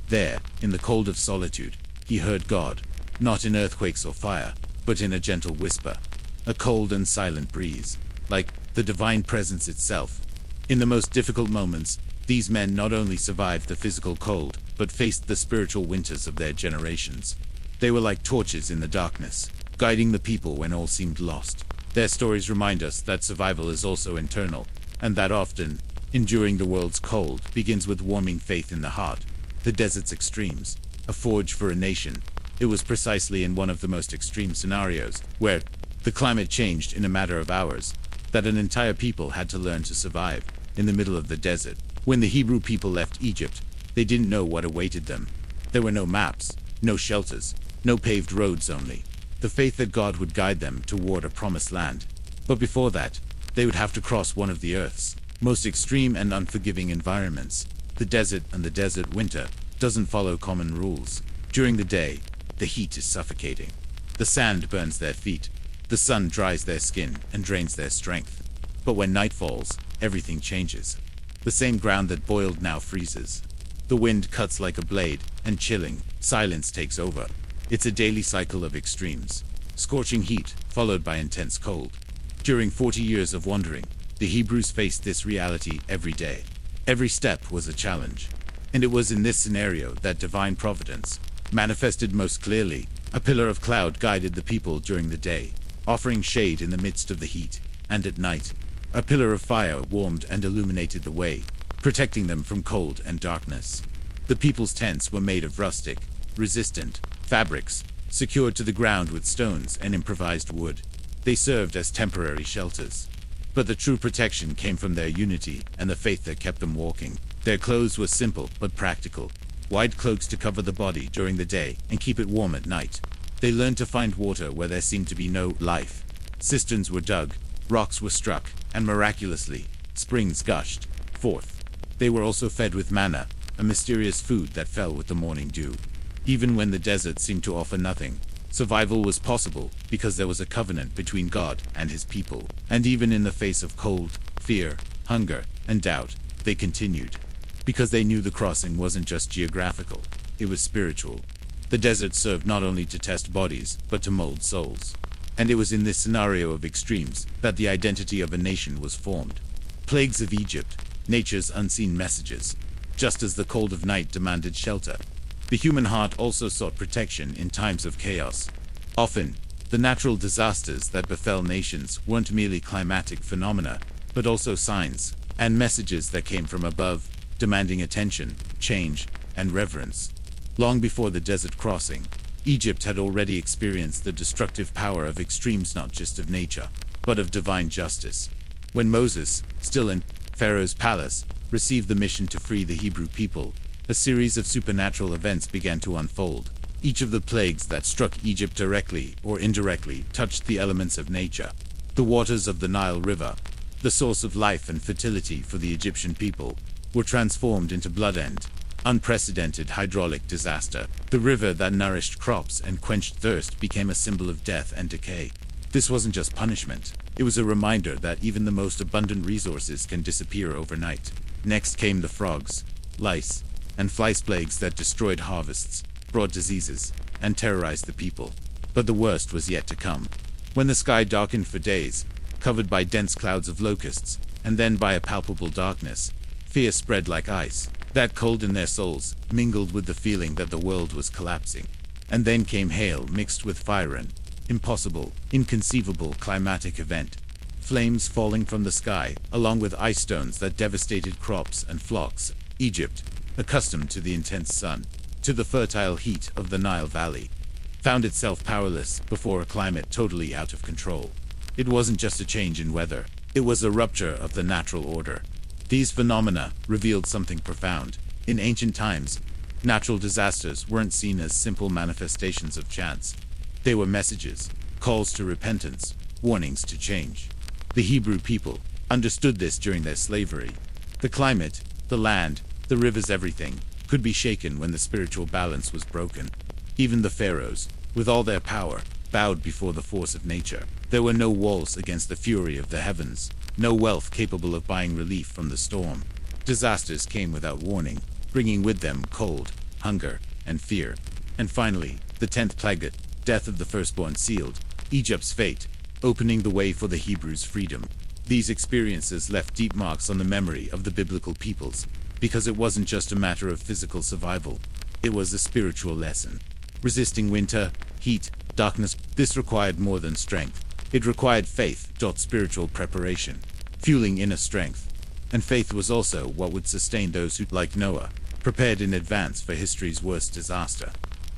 S1: There, in the cold of solitude, he heard God, not in earthquakes or fire, but in a gentle whisper, a cold and silent breeze, like the divine presence itself. In the most difficult moments, these men not only survived the physical cold, but faced the spiritual winters of their generations. They were like torches in the darkness, guiding the people when all seemed lost. Their stories remind us that survival is also internal, and that often, enduring the world's cold begins with warming faith in the heart. The desert's extremes, a forge for a nation. It was precisely in one of the most extreme scenarios, where the climate changed in a matter of hours, that an entire people had to learn to survive in the middle of the desert. When the Hebrew people left Egypt, they didn't know what awaited them. There were no maps, no shelters, no paved roads, only the faith that God would guide them toward a promised land. But before that, they would have to cross one of the Earth's most extreme and unforgiving environments. The desert, and the desert winter doesn't follow common rules. During the day, the heat is suffocating. The sand burns their feet. The sun dries their skin and drains their strength. But when night falls, everything changes. The same ground that boiled now freezes. The wind cuts like a blade, and chilling silence takes over. It's a daily cycle of extremes. Scorching heat, followed by intense cold. During 40 years of wandering, the Hebrews faced this reality every day. Every step was a challenge. And it was in this scenario that divine providence manifested most clearly. A pillar of cloud guided the people during the day, offering shade in the midst of the heat, and at night, a pillar of fire warmed and illuminated the way, protecting them from cold and darkness. The people's tents were made of rustic, resistant fabrics, secured to the ground with stones and improvised wood. They served as temporary shelters. But the true protection came from their unity and the faith that kept them walking. Their clothes were simple but practical. Wide cloaks to cover the body during the day and keep it warm at night. They learned to find water where there seemed to be no life. Cisterns were dug, rocks were struck, and miraculously, springs gushed forth. They were also fed with manna, a mysterious food that fell with the morning dew. Even when the desert seemed to offer nothing, survival was possible because there was a covenant between God and his people. And even in the face of cold, fear, hunger, and doubt, they continued. Because they knew the crossing wasn't just geographical, it was spiritual. The desert served not only to test bodies, but to mold souls. And it was in this scenario of extremes that the identity of a nation was formed. Plagues of Egypt, nature's unseen messages. Just as the cold of night demanded shelter, the human heart also sought protection in times of chaos. Often, the natural disasters that befell nations weren't merely climatic phenomena, but also signs and messages that came from above, demanding attention, change, and reverence. Long before the desert crossing, Egypt had already experienced the destructive power of extremes, not just of nature, but of divine justice. When Moses, still in Pharaoh's palace, received the mission to free the Hebrew people, a series of supernatural events began to unfold. Each of the plagues that struck Egypt directly or indirectly touched the elements of nature. The waters of the Nile River, the source of life and fertility for the Egyptian people, were transformed into blood-end, unprecedented hydraulic disaster. The river that nourished crops and quenched thirst became a symbol of death and decay. This wasn't just punishment. It was a reminder that even the most abundant resources can disappear overnight. Next came the frogs, lice, and fly plagues that destroyed harvests, brought diseases, and terrorized the people. But the worst was yet to come. When the sky darkened for days, covered by dense clouds of locusts, and then by a palpable darkness, fear spread like ice. That cold in their souls mingled with the feeling that the world was collapsing. And then came hail mixed with fire, an impossible, inconceivable climatic event. Flames falling from the sky, along with ice stones that devastated crops and flocks. Egypt, accustomed to the intense sun, to the fertile heat of the Nile Valley, found itself powerless before a climate totally out of control. It wasn't just a change in weather, it was a rupture of the natural order. These phenomena revealed something profound. In ancient times, natural disasters weren't seen as simple manifestations of chance. They were messages, calls to repentance, warnings to change. The Hebrew people understood this during their slavery. The climate, the land, the rivers, everything could be shaken when the spiritual balance was broken. Even the pharaohs, with all their power, bowed before the force of nature. There were no walls against the fury of the heavens, no wealth capable of buying relief from the storm. Disasters came without warning, bringing with them cold, hunger, and fear. And finally, the 10th plague, death of the firstborn, sealed Egypt's fate, opening the way for the Hebrews' freedom. These experiences left deep marks on the memory of the biblical peoples, because it wasn't just a matter of physical survival, it was a spiritual lesson. Resisting winter, heat, darkness, this required more than strength. It required faith, spiritual preparation, fueling inner strength. And faith was also what would sustain those who, like Noah, prepared in advance for history's worst disaster.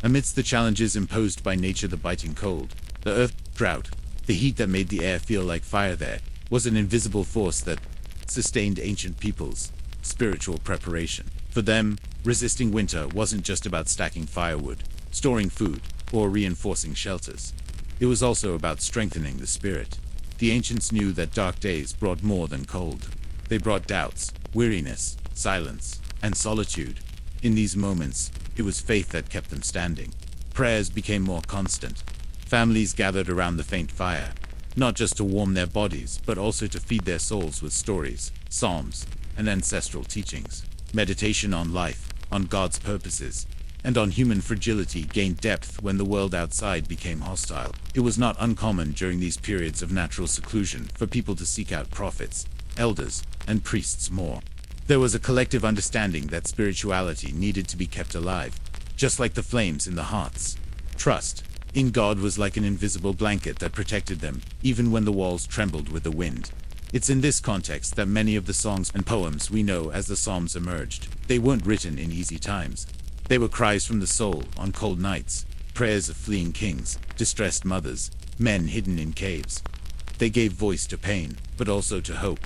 S1: Amidst the challenges imposed by nature, the biting cold, the earth drought, the heat that made the air feel like fire, there was an invisible force that sustained ancient peoples' spiritual preparation. For them, resisting winter wasn't just about stacking firewood, storing food, or reinforcing shelters. It was also about strengthening the spirit. The ancients knew that dark days brought more than cold. They brought doubts, weariness, silence, and solitude. In these moments, it was faith that kept them standing. Prayers became more constant. Families gathered around the faint fire, not just to warm their bodies, but also to feed their souls with stories, psalms, and ancestral teachings. Meditation on life, on God's purposes, and on human fragility gained depth when the world outside became hostile. It was not uncommon during these periods of natural seclusion for people to seek out prophets, elders, and priests more. There was a collective understanding that spirituality needed to be kept alive, just like the flames in the hearts. Trust in God was like an invisible blanket that protected them, even when the walls trembled with the wind. It's in this context that many of the songs and poems we know as the Psalms emerged. They weren't written in easy times. They were cries from the soul on cold nights, prayers of fleeing kings, distressed mothers, men hidden in caves. They gave voice to pain, but also to hope.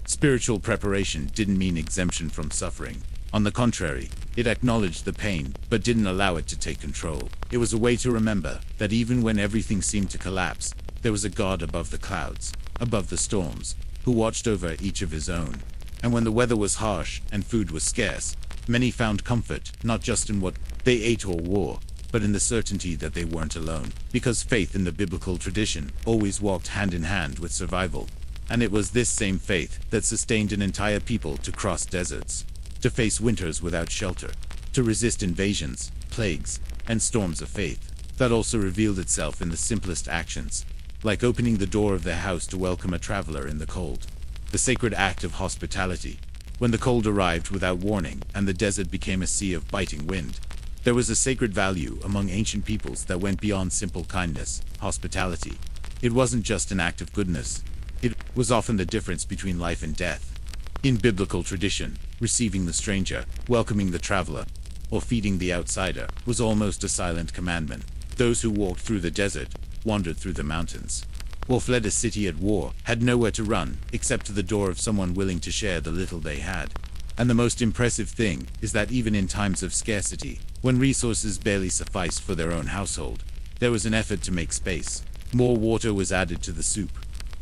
S1: Spiritual preparation didn't mean exemption from suffering. On the contrary, it acknowledged the pain, but didn't allow it to take control. It was a way to remember that even when everything seemed to collapse, there was a God above the clouds, above the storms, who watched over each of his own. And when the weather was harsh and food was scarce, many found comfort not just in what they ate or wore, but in the certainty that they weren't alone, because faith in the biblical tradition always walked hand in hand with survival. And it was this same faith that sustained an entire people to cross deserts, to face winters without shelter, to resist invasions, plagues, and storms of faith, that also revealed itself in the simplest actions, like opening the door of their house to welcome a traveler in the cold. The sacred act of hospitality. When the cold arrived without warning and the desert became a sea of biting wind, there was a sacred value among ancient peoples that went beyond simple kindness, hospitality. It wasn't just an act of goodness. It was often the difference between life and death. In biblical tradition, receiving the stranger, welcoming the traveler, or feeding the outsider was almost a silent commandment. Those who walked through the desert, wandered through the mountains, or fled a city at war, had nowhere to run except to the door of someone willing to share the little they had. And the most impressive thing is that even in times of scarcity, when resources barely sufficed for their own household, there was an effort to make space. More water was added to the soup,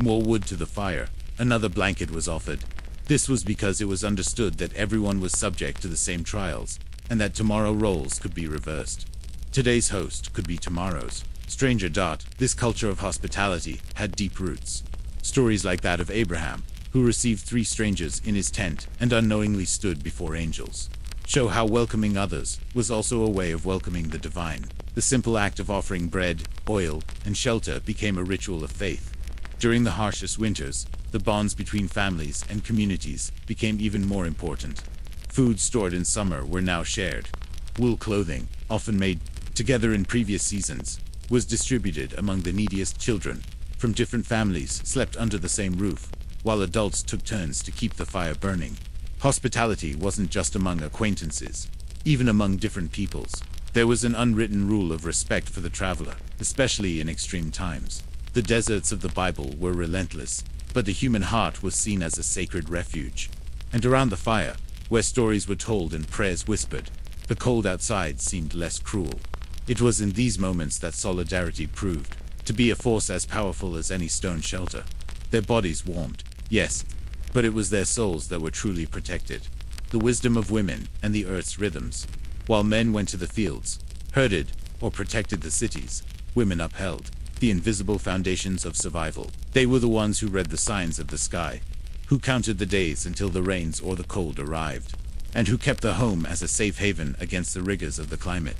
S1: more wood to the fire, another blanket was offered. This was because it was understood that everyone was subject to the same trials, and that tomorrow roles could be reversed. Today's host could be tomorrow's stranger. This culture of hospitality had deep roots. Stories like that of Abraham, who received 3 strangers in his tent and unknowingly stood before angels, show how welcoming others was also a way of welcoming the divine. The simple act of offering bread, oil, and shelter became a ritual of faith. During the harshest winters, the bonds between families and communities became even more important. Food stored in summer were now shared. Wool clothing, often made together in previous seasons, was distributed among the neediest. Children from different families slept under the same roof, while adults took turns to keep the fire burning. Hospitality wasn't just among acquaintances, even among different peoples. There was an unwritten rule of respect for the traveler, especially in extreme times. The deserts of the Bible were relentless, but the human heart was seen as a sacred refuge. And around the fire, where stories were told and prayers whispered, the cold outside seemed less cruel. It was in these moments that solidarity proved to be a force as powerful as any stone shelter. Their bodies warmed, yes, but it was their souls that were truly protected. The wisdom of women and the earth's rhythms. While men went to the fields, herded, or protected the cities, women upheld the invisible foundations of survival. They were the ones who read the signs of the sky, who counted the days until the rains or the cold arrived, and who kept the home as a safe haven against the rigors of the climate.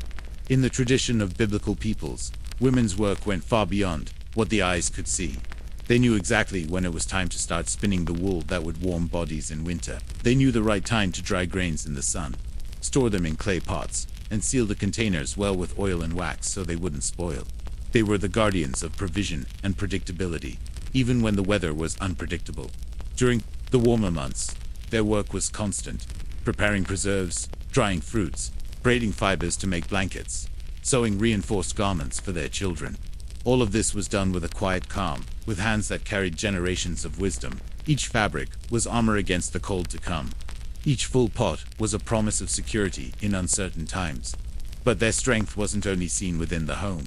S1: In the tradition of biblical peoples, women's work went far beyond what the eyes could see. They knew exactly when it was time to start spinning the wool that would warm bodies in winter. They knew the right time to dry grains in the sun, store them in clay pots, and seal the containers well with oil and wax so they wouldn't spoil. They were the guardians of provision and predictability, even when the weather was unpredictable. During the warmer months, their work was constant, preparing preserves, drying fruits, braiding fibers to make blankets, sewing reinforced garments for their children. All of this was done with a quiet calm, with hands that carried generations of wisdom. Each fabric was armor against the cold to come. Each full pot was a promise of security in uncertain times. But their strength wasn't only seen within the home.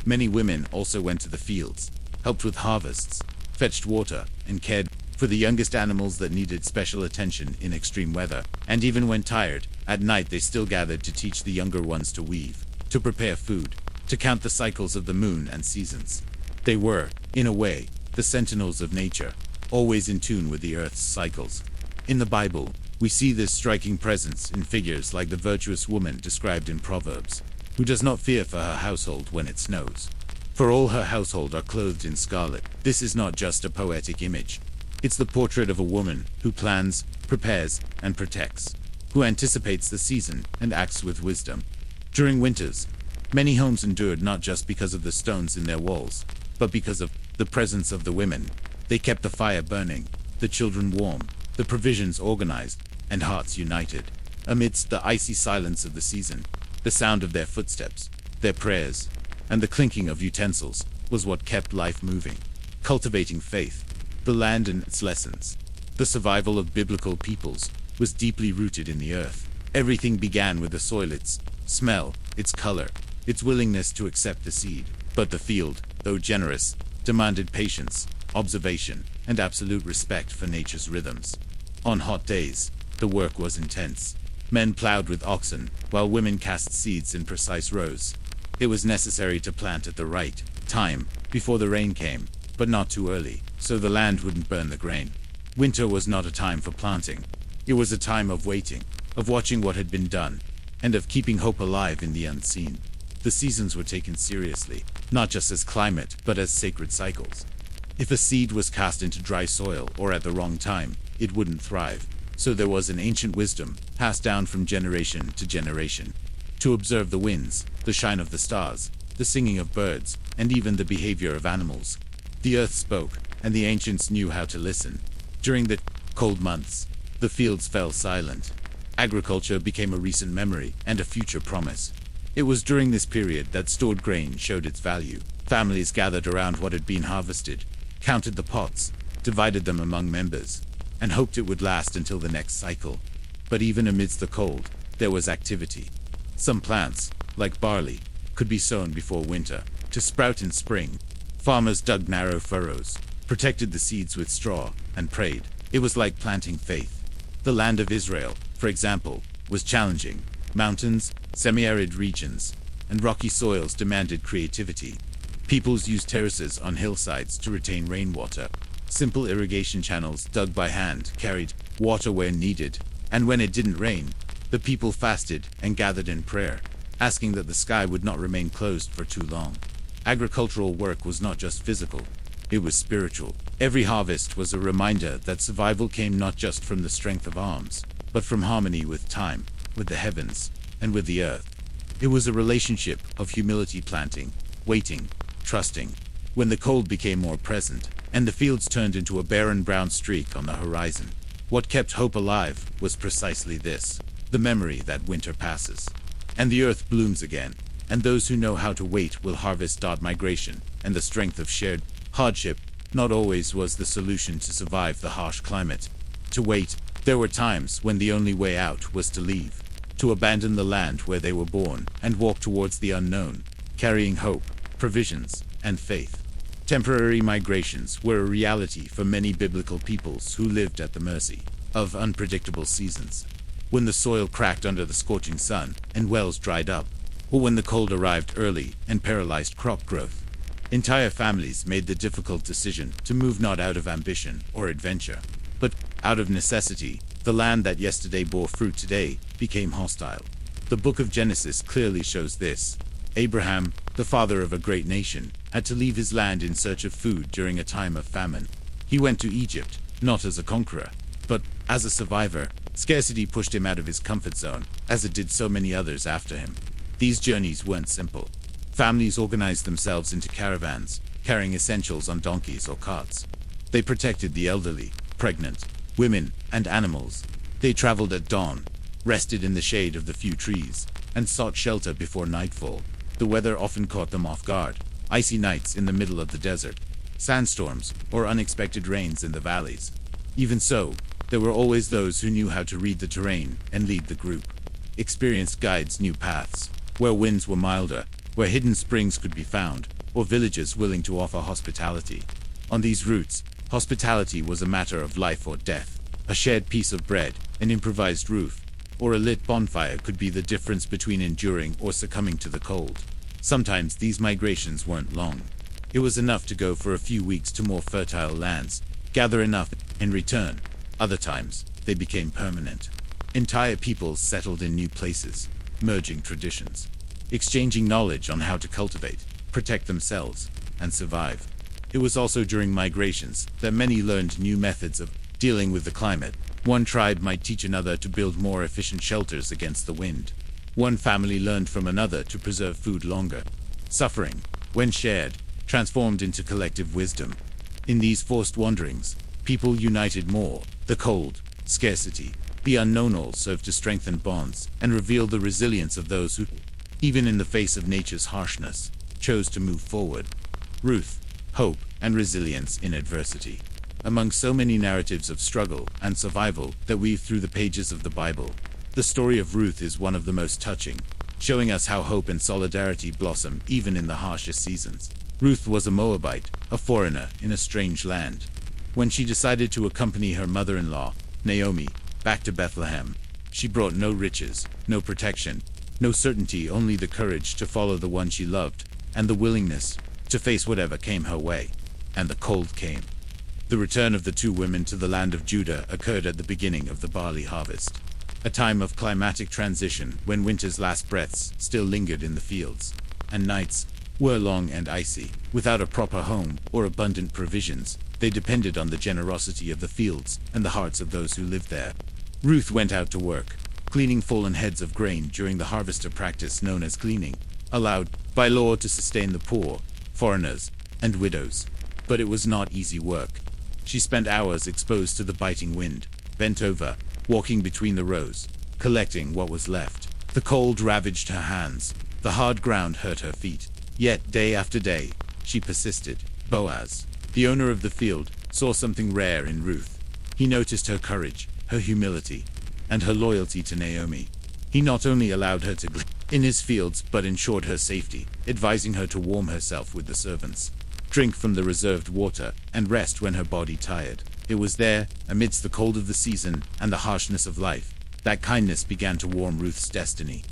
S1: Many women also went to the fields, helped with harvests, fetched water, and cared for the youngest animals that needed special attention in extreme weather. And even when tired, at night they still gathered to teach the younger ones to weave, to prepare food, to count the cycles of the moon and seasons. They were, in a way, the sentinels of nature, always in tune with the earth's cycles. In the Bible, we see this striking presence in figures like the virtuous woman described in Proverbs, who does not fear for her household when it snows, for all her household are clothed in scarlet. This is not just a poetic image. It's the portrait of a woman who plans, prepares, and protects, who anticipates the season and acts with wisdom. During winters, many homes endured not just because of the stones in their walls, but because of the presence of the women. They kept the fire burning, the children warm, the provisions organized, and hearts united. Amidst the icy silence of the season, the sound of their footsteps, their prayers, and the clinking of utensils was what kept life moving. Cultivating faith, the land and its lessons. The survival of biblical peoples was deeply rooted in the earth. Everything began with the soil, its smell, its color, its willingness to accept the seed. But the field, though generous, demanded patience, observation, and absolute respect for nature's rhythms. On hot days, the work was intense. Men plowed with oxen, while women cast seeds in precise rows. It was necessary to plant at the right time, before the rain came, but not too early, so the land wouldn't burn the grain. Winter was not a time for planting. It was a time of waiting, of watching what had been done, and of keeping hope alive in the unseen. The seasons were taken seriously, not just as climate, but as sacred cycles. If a seed was cast into dry soil or at the wrong time, it wouldn't thrive. So there was an ancient wisdom, passed down from generation to generation, to observe the winds, the shine of the stars, the singing of birds, and even the behavior of animals. The earth spoke, and the ancients knew how to listen. During the cold months, the fields fell silent. Agriculture became a recent memory and a future promise. It was during this period that stored grain showed its value. Families gathered around what had been harvested, counted the pots, divided them among members, and hoped it would last until the next cycle. But even amidst the cold, there was activity. Some plants, like barley, could be sown before winter, to sprout in spring. Farmers dug narrow furrows, protected the seeds with straw, and prayed. It was like planting faith. The land of Israel, for example, was challenging. Mountains, semi-arid regions, and rocky soils demanded creativity. Peoples used terraces on hillsides to retain rainwater. Simple irrigation channels dug by hand carried water where needed, and when it didn't rain, the people fasted and gathered in prayer, asking that the sky would not remain closed for too long. Agricultural work was not just physical, it was spiritual. Every harvest was a reminder that survival came not just from the strength of arms, but from harmony with time, with the heavens, and with the earth. It was a relationship of humility, planting, waiting, trusting. When the cold became more present, and the fields turned into a barren brown streak on the horizon, what kept hope alive was precisely this: the memory that winter passes, and the earth blooms again, and those who know how to wait will harvest. Migration, and the strength of shared hardship, not always was the solution to survive the harsh climate. To wait, there were times when the only way out was to leave, to abandon the land where they were born, and walk towards the unknown, carrying hope, provisions, and faith. Temporary migrations were a reality for many biblical peoples who lived at the mercy of unpredictable seasons. When the soil cracked under the scorching sun and wells dried up, or when the cold arrived early and paralyzed crop growth, entire families made the difficult decision to move not out of ambition or adventure, but out of necessity. The land that yesterday bore fruit today became hostile. The book of Genesis clearly shows this. Abraham, the father of a great nation, had to leave his land in search of food during a time of famine. He went to Egypt, not as a conqueror, but as a survivor. Scarcity pushed him out of his comfort zone, as it did so many others after him. These journeys weren't simple. Families organized themselves into caravans, carrying essentials on donkeys or carts. They protected the elderly, pregnant, women, and animals. They traveled at dawn, rested in the shade of the few trees, and sought shelter before nightfall. The weather often caught them off guard. Icy nights in the middle of the desert, sandstorms, or unexpected rains in the valleys. Even so, there were always those who knew how to read the terrain and lead the group. Experienced guides knew paths, where winds were milder, where hidden springs could be found, or villages willing to offer hospitality. On these routes, hospitality was a matter of life or death. A shared piece of bread, an improvised roof, or a lit bonfire could be the difference between enduring or succumbing to the cold. Sometimes these migrations weren't long. It was enough to go for a few weeks to more fertile lands, gather enough, and return. Other times, they became permanent. Entire peoples settled in new places, merging traditions, exchanging knowledge on how to cultivate, protect themselves, and survive. It was also during migrations that many learned new methods of dealing with the climate. One tribe might teach another to build more efficient shelters against the wind. One family learned from another to preserve food longer. Suffering, when shared, transformed into collective wisdom. In these forced wanderings, people united more. The cold, scarcity, the unknown all served to strengthen bonds and reveal the resilience of those who, even in the face of nature's harshness, chose to move forward. Ruth, hope, and resilience in adversity. Among so many narratives of struggle and survival that weave through the pages of the Bible, The story of Ruth is one of the most touching, showing us how hope and solidarity blossom even in the harshest seasons. Ruth was a Moabite, a foreigner in a strange land. When she decided to accompany her mother-in-law, Naomi, back to Bethlehem, she brought no riches, no protection, no certainty, only the courage to follow the one she loved, and the willingness to face whatever came her way. And the cold came. The return of the two women to the land of Judah occurred at the beginning of the barley harvest, a time of climatic transition when winter's last breaths still lingered in the fields, and nights were long and icy. Without a proper home or abundant provisions, they depended on the generosity of the fields and the hearts of those who lived there. Ruth went out to work, cleaning fallen heads of grain during the harvest, a practice known as gleaning, allowed by law to sustain the poor, foreigners, and widows. But it was not easy work. She spent hours exposed to the biting wind, bent over, walking between the rows, collecting what was left. The cold ravaged her hands, the hard ground hurt her feet. Yet, day after day, she persisted. Boaz, the owner of the field, saw something rare in Ruth. He noticed her courage, her humility, and her loyalty to Naomi. He not only allowed her to glean in his fields, but ensured her safety, advising her to warm herself with the servants, drink from the reserved water, and rest when her body tired. It was there, amidst the cold of the season and the harshness of life, that kindness began to warm Ruth's destiny.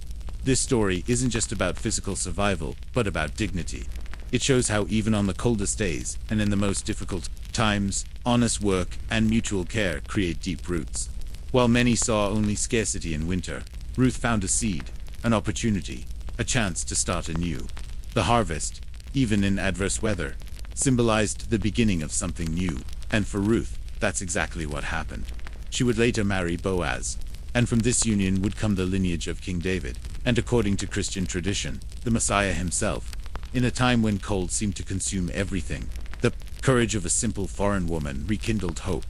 S1: This story isn't just about physical survival, but about dignity. It shows how even on the coldest days and in the most difficult times, honest work and mutual care create deep roots. While many saw only scarcity in winter, Ruth found a seed, an opportunity, a chance to start anew. The harvest, even in adverse weather, symbolized the beginning of something new, and for Ruth, that's exactly what happened. She would later marry Boaz, and from this union would come the lineage of King David, and according to Christian tradition, the Messiah himself. In a time when cold seemed to consume everything, the courage of a simple foreign woman rekindled hope.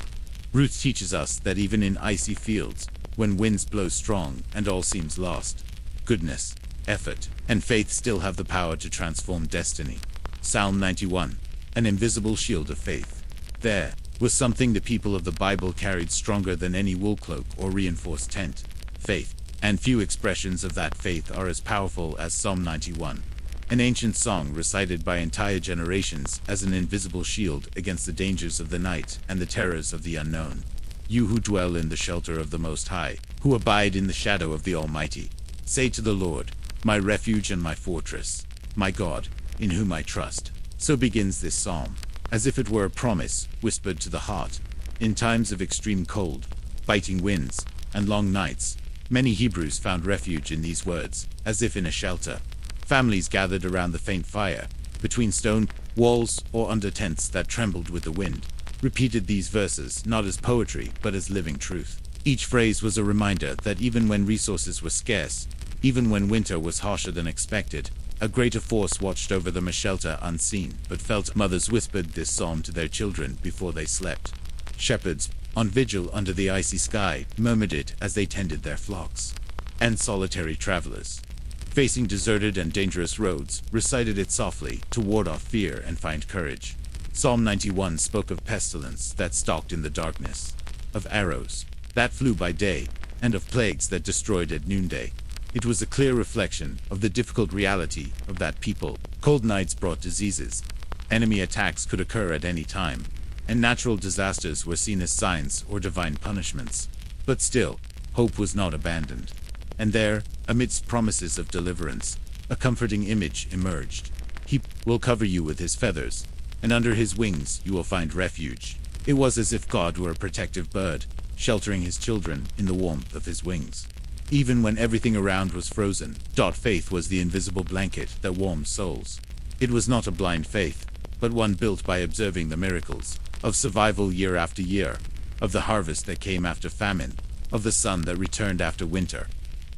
S1: Ruth teaches us that even in icy fields, when winds blow strong and all seems lost, goodness, effort, and faith still have the power to transform destiny. Psalm 91, an invisible shield of faith. There was something the people of the Bible carried stronger than any wool cloak or reinforced tent: faith. And few expressions of that faith are as powerful as Psalm 91, an ancient song recited by entire generations as an invisible shield against the dangers of the night and the terrors of the unknown. You who dwell in the shelter of the Most High, who abide in the shadow of the Almighty, say to the Lord, my refuge and my fortress, my God, in whom I trust. So begins this psalm, as if it were a promise whispered to the heart. In times of extreme cold, biting winds, and long nights, many Hebrews found refuge in these words, as if in a shelter. Families gathered around the faint fire, between stone walls or under tents that trembled with the wind, repeated these verses not as poetry but as living truth. Each phrase was a reminder that even when resources were scarce, even when winter was harsher than expected, a greater force watched over them, a shelter unseen but felt. Mothers whispered this psalm to their children before they slept. Shepherds, on vigil under the icy sky, murmured it as they tended their flocks. And solitary travelers, facing deserted and dangerous roads, recited it softly to ward off fear and find courage. Psalm 91 spoke of pestilence that stalked in the darkness, of arrows that flew by day, and of plagues that destroyed at noonday. It was a clear reflection of the difficult reality of that people. Cold nights brought diseases, enemy attacks could occur at any time, and natural disasters were seen as signs or divine punishments. But still, hope was not abandoned. And there, amidst promises of deliverance, a comforting image emerged. He will cover you with his feathers, and under his wings you will find refuge. It was as if God were a protective bird, sheltering his children in the warmth of his wings. Even when everything around was frozen, faith was the invisible blanket that warmed souls. It was not a blind faith, but one built by observing the miracles of survival year after year, of the harvest that came after famine, of the sun that returned after winter.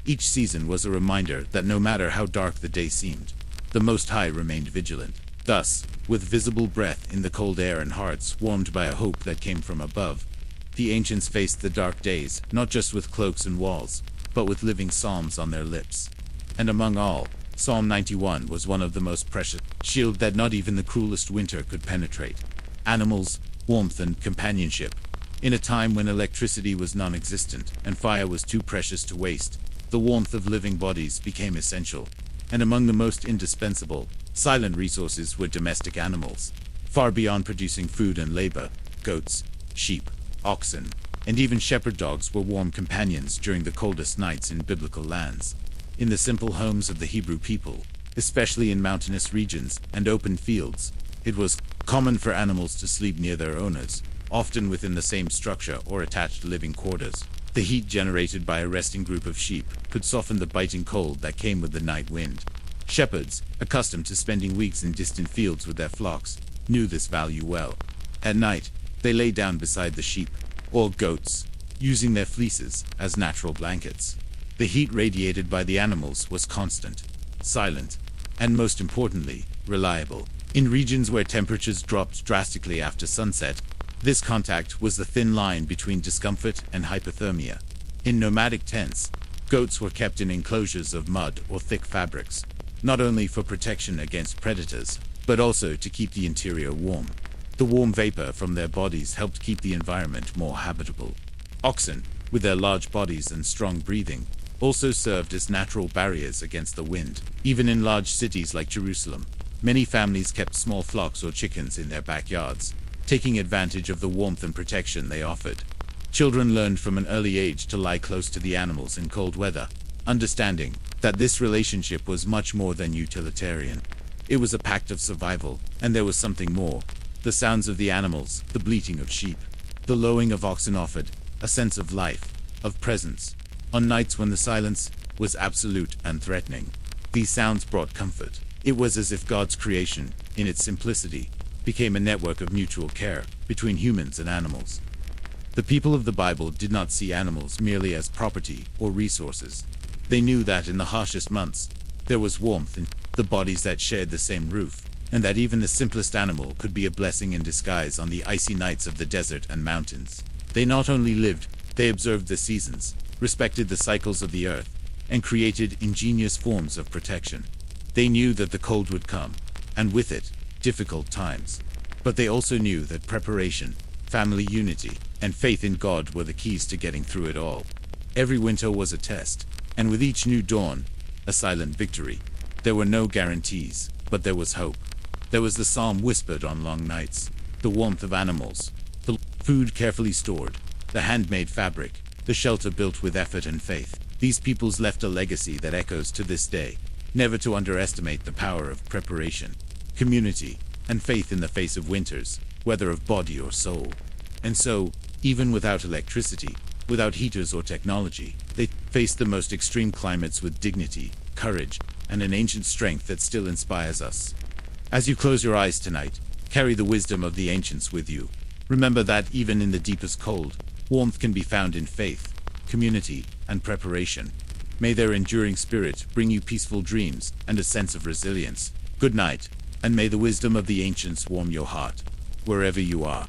S1: Each season was a reminder that no matter how dark the day seemed, the Most High remained vigilant. Thus, with visible breath in the cold air and hearts warmed by a hope that came from above, the ancients faced the dark days, not just with cloaks and walls, but with living psalms on their lips. And among all, Psalm 91 was one of the most precious, shield that not even the cruelest winter could penetrate. Animals, warmth and companionship, In a time when electricity was non-existent and fire was too precious to waste, the warmth of living bodies became essential. And among the most indispensable, silent resources were domestic animals. Far beyond producing food and labor, goats, sheep, oxen, and even shepherd dogs were warm companions during the coldest nights in biblical lands. In the simple homes of the Hebrew people, especially in mountainous regions and open fields, it was common for animals to sleep near their owners, often within the same structure or attached living quarters. The heat generated by a resting group of sheep could soften the biting cold that came with the night wind. Shepherds, accustomed to spending weeks in distant fields with their flocks, knew this value well. At night, they lay down beside the sheep, or goats, using their fleeces as natural blankets. The heat radiated by the animals was constant, silent, and most importantly, reliable. In regions where temperatures dropped drastically after sunset, this contact was the thin line between discomfort and hypothermia. In nomadic tents, goats were kept in enclosures of mud or thick fabrics, not only for protection against predators, but also to keep the interior warm. The warm vapor from their bodies helped keep the environment more habitable. Oxen, with their large bodies and strong breathing, also served as natural barriers against the wind. Even in large cities like Jerusalem, many families kept small flocks or chickens in their backyards, taking advantage of the warmth and protection they offered. Children learned from an early age to lie close to the animals in cold weather, understanding that this relationship was much more than utilitarian. It was a pact of survival, and there was something more. The sounds of the animals, the bleating of sheep, the lowing of oxen offered a sense of life, of presence. On nights when the silence was absolute and threatening, these sounds brought comfort. It was as if God's creation, in its simplicity, became a network of mutual care between humans and animals. The people of the Bible did not see animals merely as property or resources. They knew that in the harshest months, there was warmth in the bodies that shared the same roof, and that even the simplest animal could be a blessing in disguise on the icy nights of the desert and mountains. They not only lived, they observed the seasons, respected the cycles of the earth, and created ingenious forms of protection. They knew that the cold would come, and with it, difficult times. But they also knew that preparation, family unity, and faith in God were the keys to getting through it all. Every winter was a test, and with each new dawn, a silent victory. There were no guarantees, but there was hope. There was the psalm whispered on long nights, the warmth of animals, the food carefully stored, the handmade fabric, the shelter built with effort and faith. These peoples left a legacy that echoes to this day. Never to underestimate the power of preparation, community, and faith in the face of winters, whether of body or soul. And so, even without electricity, without heaters or technology, they faced the most extreme climates with dignity, courage, and an ancient strength that still inspires us. As you close your eyes tonight, carry the wisdom of the ancients with you. Remember that even in the deepest cold, warmth can be found in faith, community, and preparation. May their enduring spirit bring you peaceful dreams and a sense of resilience. Good night, and may the wisdom of the ancients warm your heart, wherever you are.